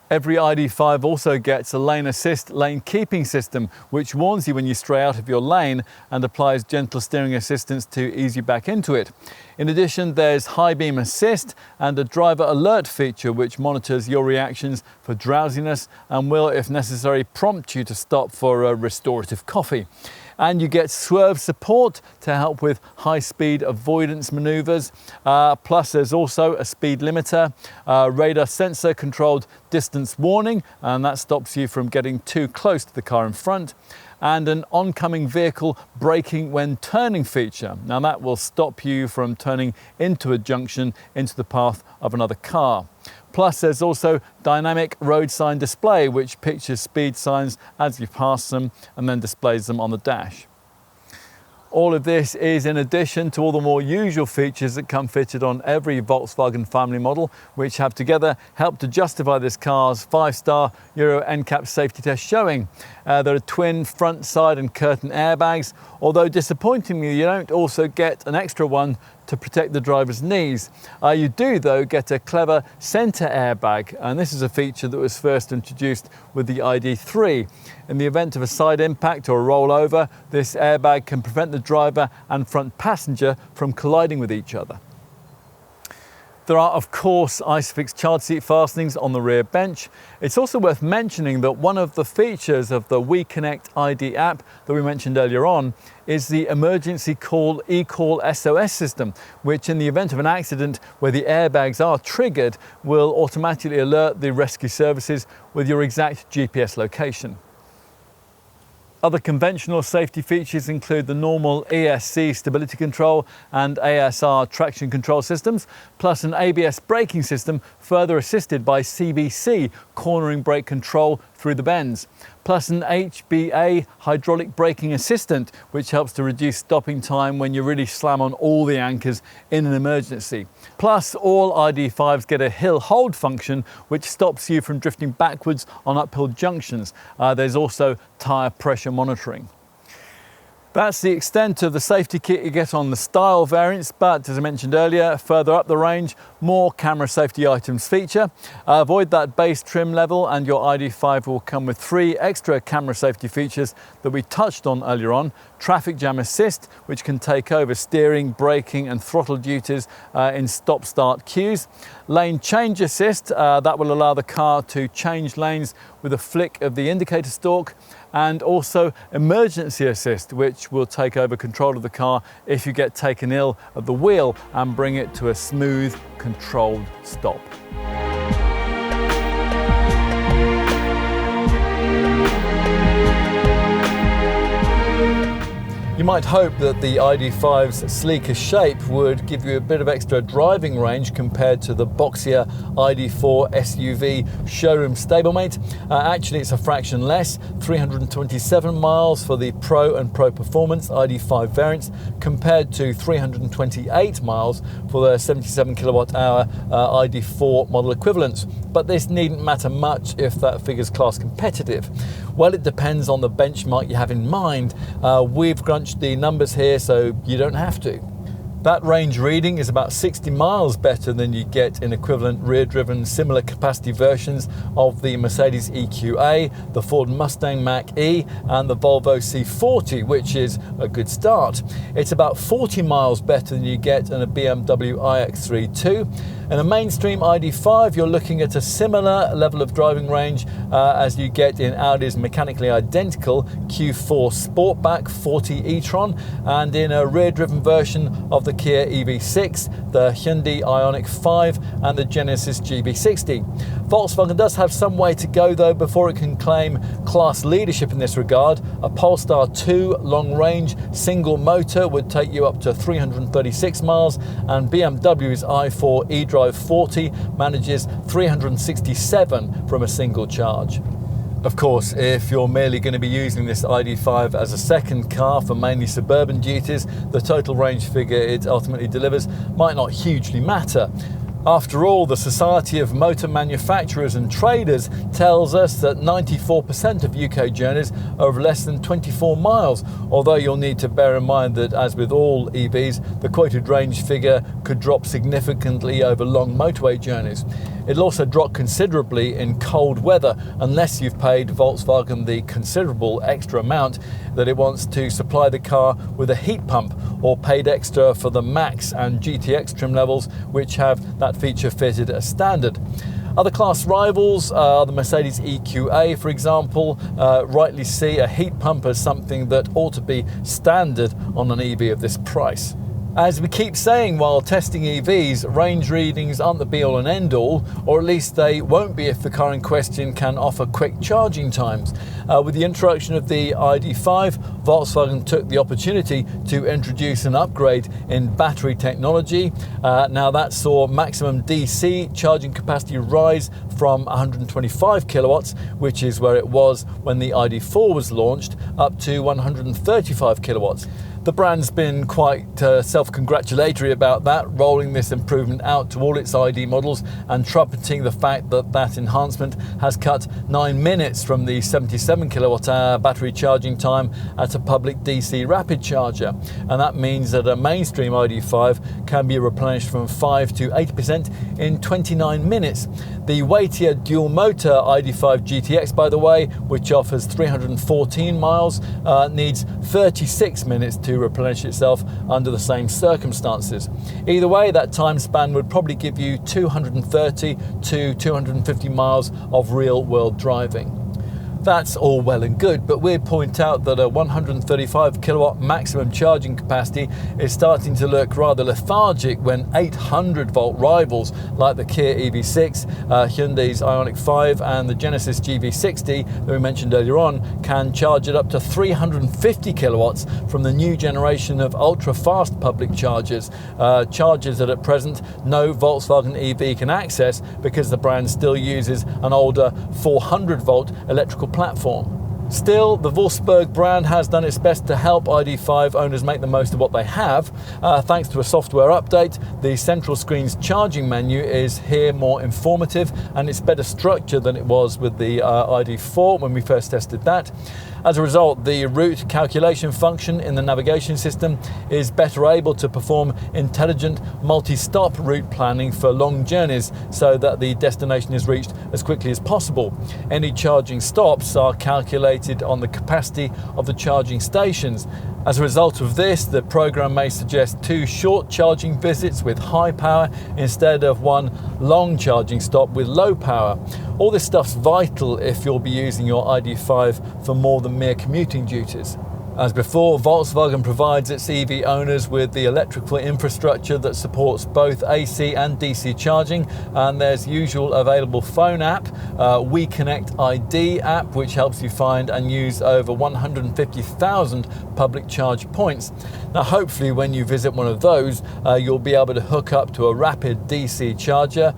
Every ID.5 also gets a lane assist lane keeping system, which warns you when you stray out of your lane and applies gentle steering assistance to ease you back into it. In addition, there's high beam assist and a driver alert feature, which monitors your reactions for drowsiness and will, if necessary, prompt you to stop for a restorative coffee. And you get swerve support to help with high-speed avoidance maneuvers. Plus, there's also a speed limiter, radar sensor-controlled distance warning, and that stops you from getting too close to the car in front, and an oncoming vehicle braking when turning feature. Now, that will stop you from turning into a junction into the path of another car. Plus, there's also dynamic road sign display, which pictures speed signs as you pass them and then displays them on the dash. All of this is in addition to all the more usual features that come fitted on every Volkswagen family model, which have together helped to justify this car's 5-star Euro NCAP safety test showing. There are twin front, side and curtain airbags, although disappointingly you don't also get an extra one to protect the driver's knees. You do, though, get a clever centre airbag, and this is a feature that was first introduced with the ID.3. In the event of a side impact or a rollover, this airbag can prevent the driver and front passenger from colliding with each other. There are, of course, ISOFIX child seat fastenings on the rear bench. It's also worth mentioning that one of the features of the WeConnect ID app that we mentioned earlier on is the emergency call eCall SOS system, which in the event of an accident where the airbags are triggered, will automatically alert the rescue services with your exact GPS location. Other conventional safety features include the normal ESC stability control and ASR traction control systems, plus an ABS braking system further assisted by CBC cornering brake control through the bends, plus an HBA hydraulic braking assistant, which helps to reduce stopping time when you really slam on all the anchors in an emergency. Plus, all ID.5s get a hill hold function, which stops you from drifting backwards on uphill junctions. There's also tyre pressure monitoring. That's the extent of the safety kit you get on the style variants, but as I mentioned earlier, further up the range, more camera safety items feature. Avoid that base trim level and your ID.5 will come with 3 extra camera safety features that we touched on earlier on. Traffic jam assist, which can take over steering, braking and throttle duties in stop-start queues. Lane change assist, that will allow the car to change lanes with a flick of the indicator stalk. And also emergency assist, which will take over control of the car if you get taken ill at the wheel and bring it to a smooth, controlled stop. You might hope that the ID.5's sleeker shape would give you a bit of extra driving range compared to the boxier ID.4 SUV showroom stablemate. Actually, it's a fraction less, 327 miles for the Pro and Pro Performance ID.5 variants, compared to 328 miles for the 77 kilowatt hour ID.4 model equivalents. But this needn't matter much if that figure's class competitive. Well, it depends on the benchmark you have in mind. We've crunched the numbers here so you don't have to. That range reading is about 60 miles better than you get in equivalent rear-driven similar capacity versions of the Mercedes EQA, the Ford Mustang Mach-E and the Volvo C40, which is a good start. It's about 40 miles better than you get in a BMW iX3 2. In a mainstream ID.5, you're looking at a similar level of driving range as you get in Audi's mechanically identical Q4 Sportback 40 e-tron, and in a rear-driven version of the Kia EV6, the Hyundai Ioniq 5 and the Genesis GB60. Volkswagen does have some way to go though before it can claim class leadership in this regard. A Polestar 2 long-range single motor would take you up to 336 miles, and BMW's i4 eDrive 40 manages 367 from a single charge. Of course, if you're merely going to be using this ID.5 as a second car for mainly suburban duties, the total range figure it ultimately delivers might not hugely matter. After all, the Society of Motor Manufacturers and Traders tells us that 94% of UK journeys are of less than 24 miles, although you'll need to bear in mind that, as with all EVs, the quoted range figure could drop significantly over long motorway journeys. It'll also drop considerably in cold weather, unless you've paid Volkswagen the considerable extra amount that it wants to supply the car with a heat pump, or paid extra for the Max and GTX trim levels, which have that feature fitted as standard. Other class rivals, the Mercedes EQA, for example, rightly see a heat pump as something that ought to be standard on an EV of this price. As we keep saying while testing EVs, range readings aren't the be-all and end-all, or at least they won't be if the car in question can offer quick charging times. With the introduction of the ID.5, Volkswagen took the opportunity to introduce an upgrade in battery technology. Now that saw maximum DC charging capacity rise from 125 kilowatts, which is where it was when the ID.4 was launched, up to 135 kilowatts. The brand's been quite self-congratulatory about that, rolling this improvement out to all its ID models and trumpeting the fact that that enhancement has cut 9 minutes from the 77 kilowatt-hour battery charging time at a public DC rapid charger. And that means that a mainstream ID.5 can be replenished from 5 to 80% in 29 minutes. The weightier dual-motor ID.5 GTX, by the way, which offers 314 miles, needs 36 minutes to to replenish itself under the same circumstances. Either way, that time span would probably give you 230 to 250 miles of real-world driving. That's all well and good, but we'd point out that a 135 kilowatt maximum charging capacity is starting to look rather lethargic when 800 volt rivals like the Kia EV6, Hyundai's Ioniq 5 and the Genesis GV60 that we mentioned earlier on can charge it up to 350 kilowatts from the new generation of ultra-fast public chargers, chargers that at present no Volkswagen EV can access because the brand still uses an older 400 volt electrical platform. Still, the Wolfsburg brand has done its best to help ID.5 owners make the most of what they have. Thanks to a software update, the central screen's charging menu is here more informative and it's better structured than it was with the ID.4 when we first tested that. As a result, the route calculation function in the navigation system is better able to perform intelligent multi-stop route planning for long journeys so that the destination is reached as quickly as possible. Any charging stops are calculated on the capacity of the charging stations. As a result of this, the program may suggest 2 short charging visits with high power instead of 1 long charging stop with low power. All this stuff's vital if you'll be using your ID.5 for more than mere commuting duties. As before, Volkswagen provides its EV owners with the electrical infrastructure that supports both AC and DC charging, and there's usual available phone app, 𝗙cie𝗹𝗹𝒄 ID app, which helps you find and use over 150,000 public charge points. Now hopefully when you visit one of those, you'll be able to hook up to a rapid DC charger.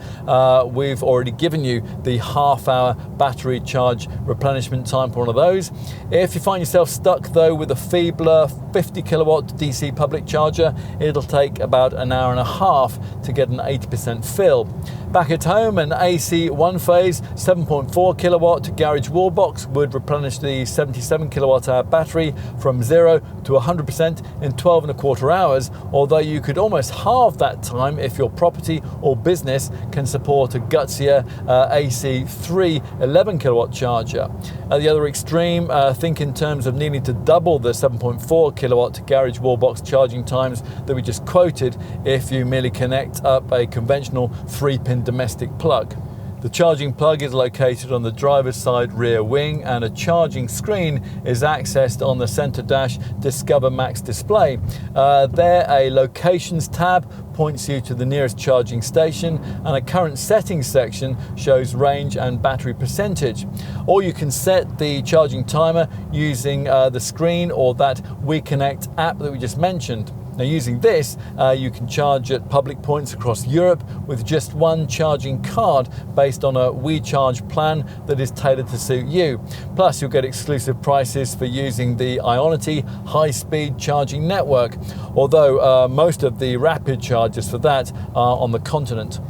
We've already given you the half-hour battery charge replenishment time for one of those. If you find yourself stuck though with a feebler 50 kilowatt DC public charger, it'll take about an hour and a half to get an 80% fill. Back at home, an AC one-phase 7.4 kilowatt garage wall box would replenish the 77 kilowatt hour battery from 0 to 100% in 12.25 hours, although you could almost halve that time if your property or business can support a 𝗙cie𝗹𝗹𝒄 AC3 11 kilowatt charger. At the other extreme, think in terms of needing to double the 7.4 kilowatt garage wall box charging times that we just quoted if you merely connect up a conventional 3-pin domestic plug. The charging plug is located on the driver's side rear wing, and a charging screen is accessed on the center dash Discover Max display. There, a locations tab points you to the nearest charging station, and a current settings section shows range and battery percentage. Or you can set the charging timer using the screen or that 𝗙cie𝗹𝗹𝒄 app that we just mentioned. Now using this, you can charge at public points across Europe with just one charging card based on a WeCharge plan that is tailored to suit you. Plus you'll get exclusive prices for using the Ionity high-speed charging network, although most of the rapid chargers for that are on the continent.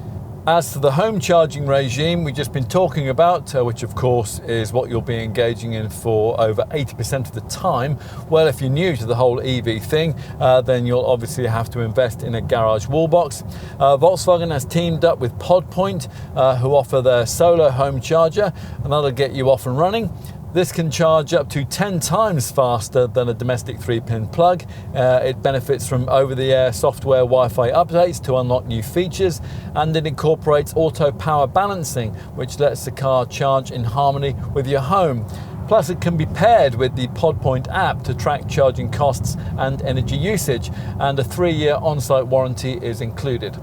As for the home charging regime we've just been talking about, which of course is what you'll be engaging in for over 80% of the time, well, if you're new to the whole EV thing, then you'll obviously have to invest in a garage wall box. Volkswagen has teamed up with PodPoint, who offer their solo home charger, and that'll get you off and running. This can charge up to 10 times faster than a domestic 3-pin plug. It benefits from over-the-air software Wi-Fi updates to unlock new features, and it incorporates auto power balancing, which lets the car charge in harmony with your home. Plus it can be paired with the PodPoint app to track charging costs and energy usage, and a 3-year on-site warranty is included.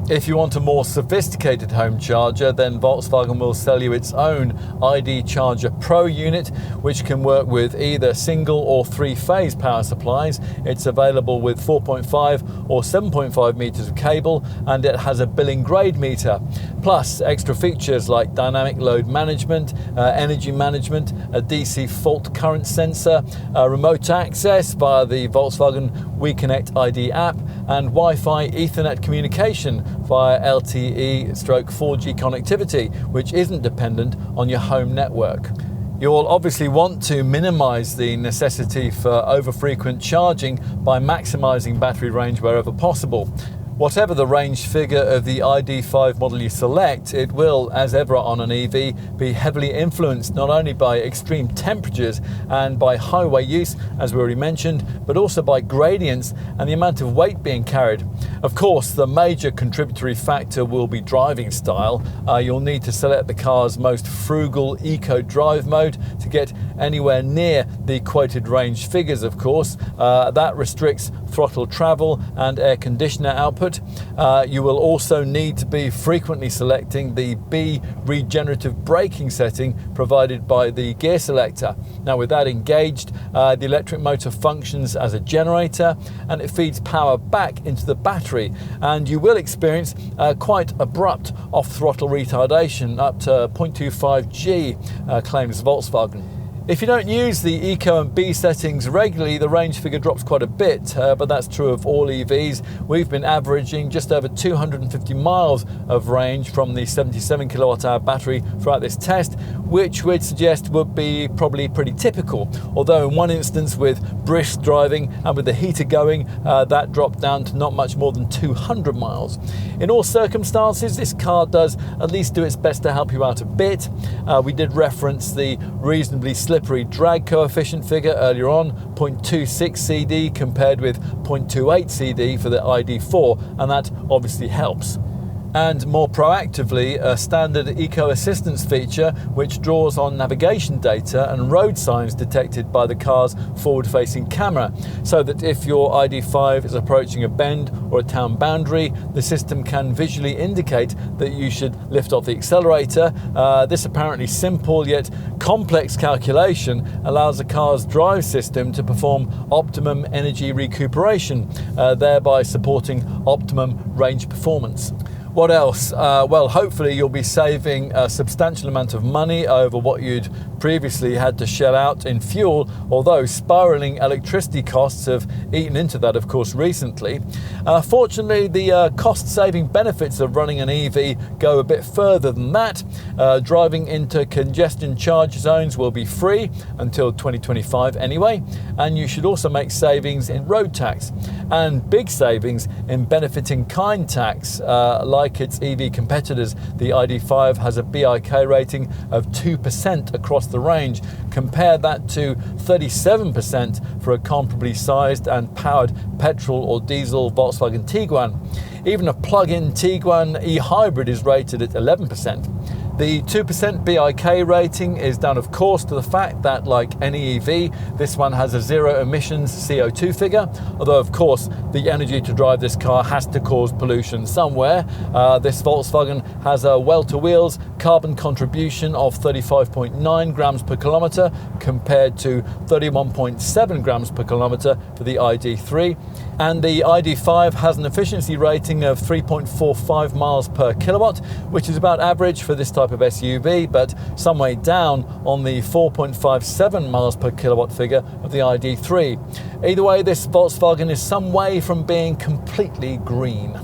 If you want a more sophisticated home charger, then Volkswagen will sell you its own ID Charger Pro unit, which can work with either single or 3-phase power supplies. It's available with 4.5 or 7.5 meters of cable, and it has a billing grade meter. Plus extra features like dynamic load management, energy management, a DC fault current sensor, remote access via the Volkswagen 𝗙cie𝗹𝗹𝒄 ID app, and Wi-Fi Ethernet communication via LTE/4G connectivity, which isn't dependent on your home network. You'll obviously want to minimize the necessity for over-frequent charging by maximizing battery range wherever possible. Whatever the range figure of the ID.5 model you select, it will, as ever on an EV, be heavily influenced not only by extreme temperatures and by highway use, as we already mentioned, but also by gradients and the amount of weight being carried. Of course, the major contributory factor will be driving style. You'll need to select the car's most frugal eco drive mode to get anywhere near the quoted range figures, of course. That restricts throttle travel and air conditioner output. You will also need to be frequently selecting the B regenerative braking setting provided by the gear selector. Now, with that engaged, the electric motor functions as a generator and it feeds power back into the battery, and you will experience quite abrupt off-throttle retardation up to 0.25 G, claims Volkswagen. If you don't use the Eco and B settings regularly, the range figure drops quite a bit, but that's true of all EVs. We've been averaging just over 250 miles of range from the 77 kilowatt-hour battery throughout this test, which we'd suggest would be probably pretty typical. Although in one instance with brisk driving and with the heater going, that dropped down to not much more than 200 miles. In all circumstances, this car does at least do its best to help you out a bit. We did reference the reasonably slippery drag coefficient figure earlier on, 0.26 CD compared with 0.28 CD for the ID.4, and that obviously helps. And more proactively, a standard eco assistance feature which draws on navigation data and road signs detected by the car's forward-facing camera, so that if your ID.5 is approaching a bend or a town boundary, the system can visually indicate that you should lift off the accelerator. This apparently simple yet complex calculation allows the car's drive system to perform optimum energy recuperation, thereby supporting optimum range performance. What else? Well, hopefully you'll be saving a substantial amount of money over what you'd previously had to shell out in fuel, although spiralling electricity costs have eaten into that, of course, recently. Fortunately, the cost-saving benefits of running an EV go a bit further than that. Driving into congestion charge zones will be free until 2025 anyway, and you should also make savings in road tax and big savings in benefiting kind tax, like its EV competitors. The ID.5 has a BIK rating of 2% across the range. Compare that to 37% for a comparably sized and powered petrol or diesel Volkswagen Tiguan. Even a plug-in Tiguan e-hybrid is rated at 11%. The 2% BIK rating is down, of course, to the fact that, like any EV, this one has a zero emissions CO2 figure, although, of course, the energy to drive this car has to cause pollution somewhere. This Volkswagen has a well-to-wheels carbon contribution of 35.9 grams per kilometre compared to 31.7 grams per kilometre for the ID.3. And the ID.5 has an efficiency rating of 3.45 miles per kilowatt, which is about average for this type of SUV, but some way down on the 4.57 miles per kilowatt figure of the ID.3. Either way, this Volkswagen is some way from being completely green.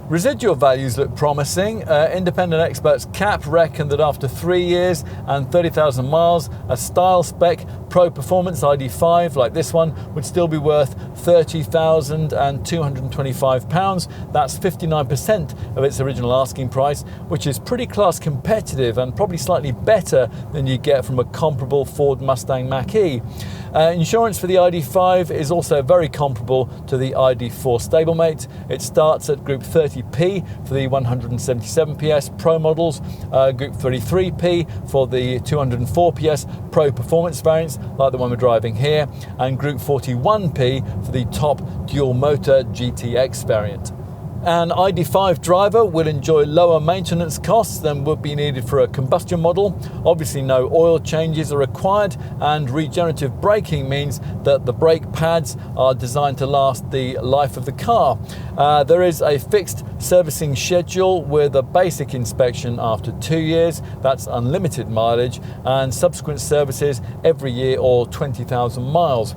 Residual values look promising. Independent experts CAP reckon that after 3 years and 30,000 miles, a style spec Pro Performance ID.5 like this one would still be worth £30,225. That's 59% of its original asking price, which is pretty class competitive and probably slightly better than you get from a comparable Ford Mustang Mach-E. Insurance for the ID.5 is also very comparable to the ID.4 stablemate. It starts at Group 30p for the 177 PS Pro models, Group 33p for the 204 PS Pro Performance variants, like the one we're driving here, and Group 41p for the top dual motor GTX variant. An ID.5 driver will enjoy lower maintenance costs than would be needed for a combustion model. Obviously no oil changes are required, and regenerative braking means that the brake pads are designed to last the life of the car. There is a fixed servicing schedule with a basic inspection after 2 years, that's unlimited mileage, and subsequent services every year or 20,000 miles.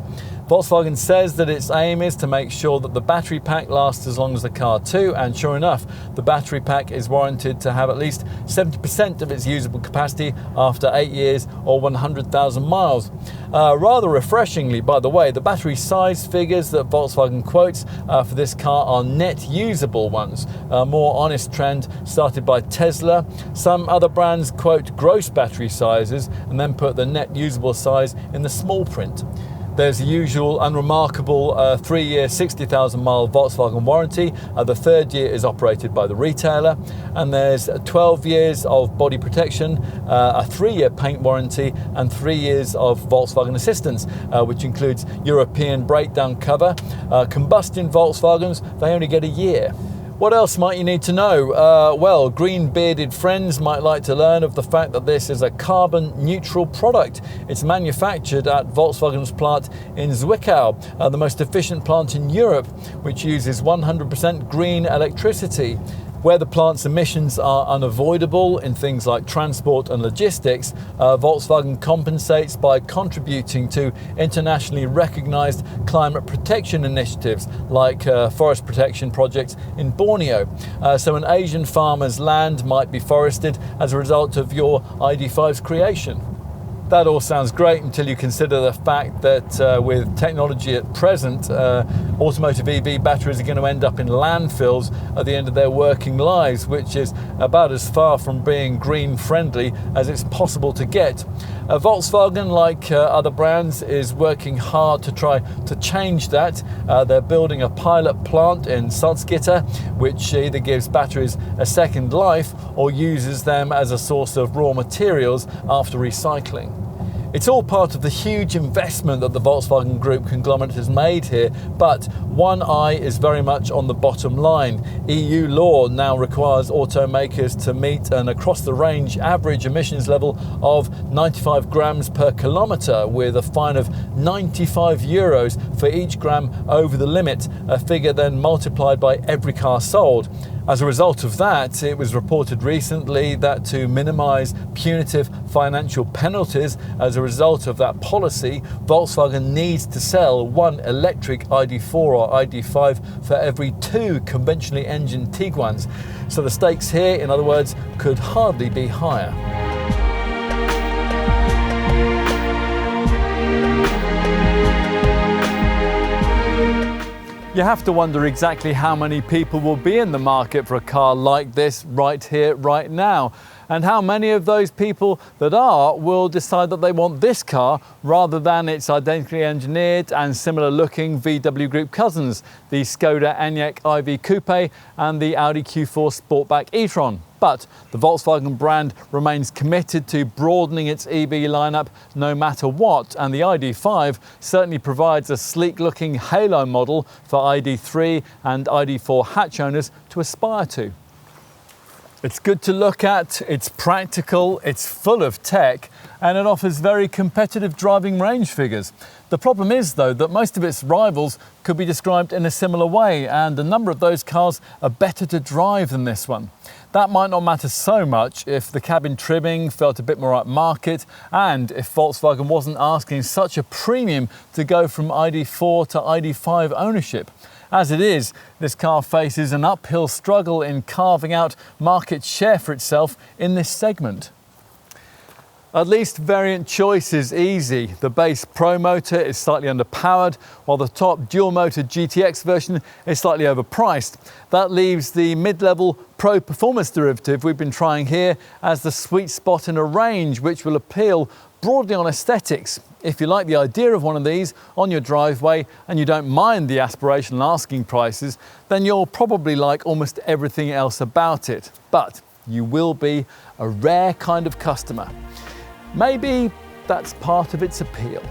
Volkswagen says that its aim is to make sure that the battery pack lasts as long as the car too, and sure enough, the battery pack is warranted to have at least 70% of its usable capacity after 8 years or 100,000 miles. Rather refreshingly, by the way, the battery size figures that Volkswagen quotes for this car are net usable ones, a more honest trend started by Tesla. Some other brands quote gross battery sizes and then put the net usable size in the small print. There's the usual unremarkable 3-year 60,000 mile Volkswagen warranty. The third year is operated by the retailer, and there's 12 years of body protection, a 3-year paint warranty, and 3 years of Volkswagen assistance, which includes European breakdown cover. Combustion Volkswagens, they only get a year. What else might you need to know? Well, green-bearded friends might like to learn of the fact that this is a carbon-neutral product. It's manufactured at Volkswagen's plant in 𝗙cie𝗹𝗹liche, the most efficient plant in Europe, which uses 100% green electricity. Where the plant's emissions are unavoidable in things like transport and logistics, Volkswagen compensates by contributing to internationally recognized climate protection initiatives like forest protection projects in Borneo. So an Asian farmer's land might be forested as a result of your ID.5's creation. That all sounds great until you consider the fact that with technology at present, automotive EV batteries are going to end up in landfills at the end of their working lives, which is about as far from being green friendly as it's possible to get. Volkswagen, like other brands, is working hard to try to change that. They're building a pilot plant in 𝗙cie𝗹𝗹liche, which either gives batteries a second life or uses them as a source of raw materials after recycling. It's all part of the huge investment that the Volkswagen Group conglomerate has made here, but one eye is very much on the bottom line. EU law now requires automakers to meet an across-the-range average emissions level of 95 grams per kilometre, with a fine of €95 for each gram over the limit, a figure then multiplied by every car sold. As a result of that, it was reported recently that to minimise punitive financial penalties as a result of that policy, Volkswagen needs to sell one electric ID.4 or ID.5 for every 2 conventionally engined Tiguans. So the stakes here, in other words, could hardly be higher. You have to wonder exactly how many people will be in the market for a car like this right here, right now. And how many of those people that are will decide that they want this car rather than its identically engineered and similar looking VW Group cousins, the Skoda Enyaq iV Coupe and the Audi Q4 Sportback e-tron. But the Volkswagen brand remains committed to broadening its EV lineup no matter what, and the ID.5 certainly provides a sleek-looking halo model for ID.3 and ID.4 hatch owners to aspire to. It's good to look at, it's practical, it's full of tech, and it offers very competitive driving range figures. The problem is, though, that most of its rivals could be described in a similar way, and a number of those cars are better to drive than this one. That might not matter so much if the cabin trimming felt a bit more upmarket and if Volkswagen wasn't asking such a premium to go from ID.4 to ID.5 ownership. As it is, this car faces an uphill struggle in carving out market share for itself in this segment. At least variant choice is easy. The base Pro motor is slightly underpowered, while the top dual motor GTX version is slightly overpriced. That leaves the mid-level Pro performance derivative we've been trying here as the sweet spot in a range which will appeal broadly on aesthetics. If you like the idea of one of these on your driveway and you don't mind the aspirational asking prices, then you'll probably like almost everything else about it. But you will be a rare kind of customer. Maybe that's part of its appeal.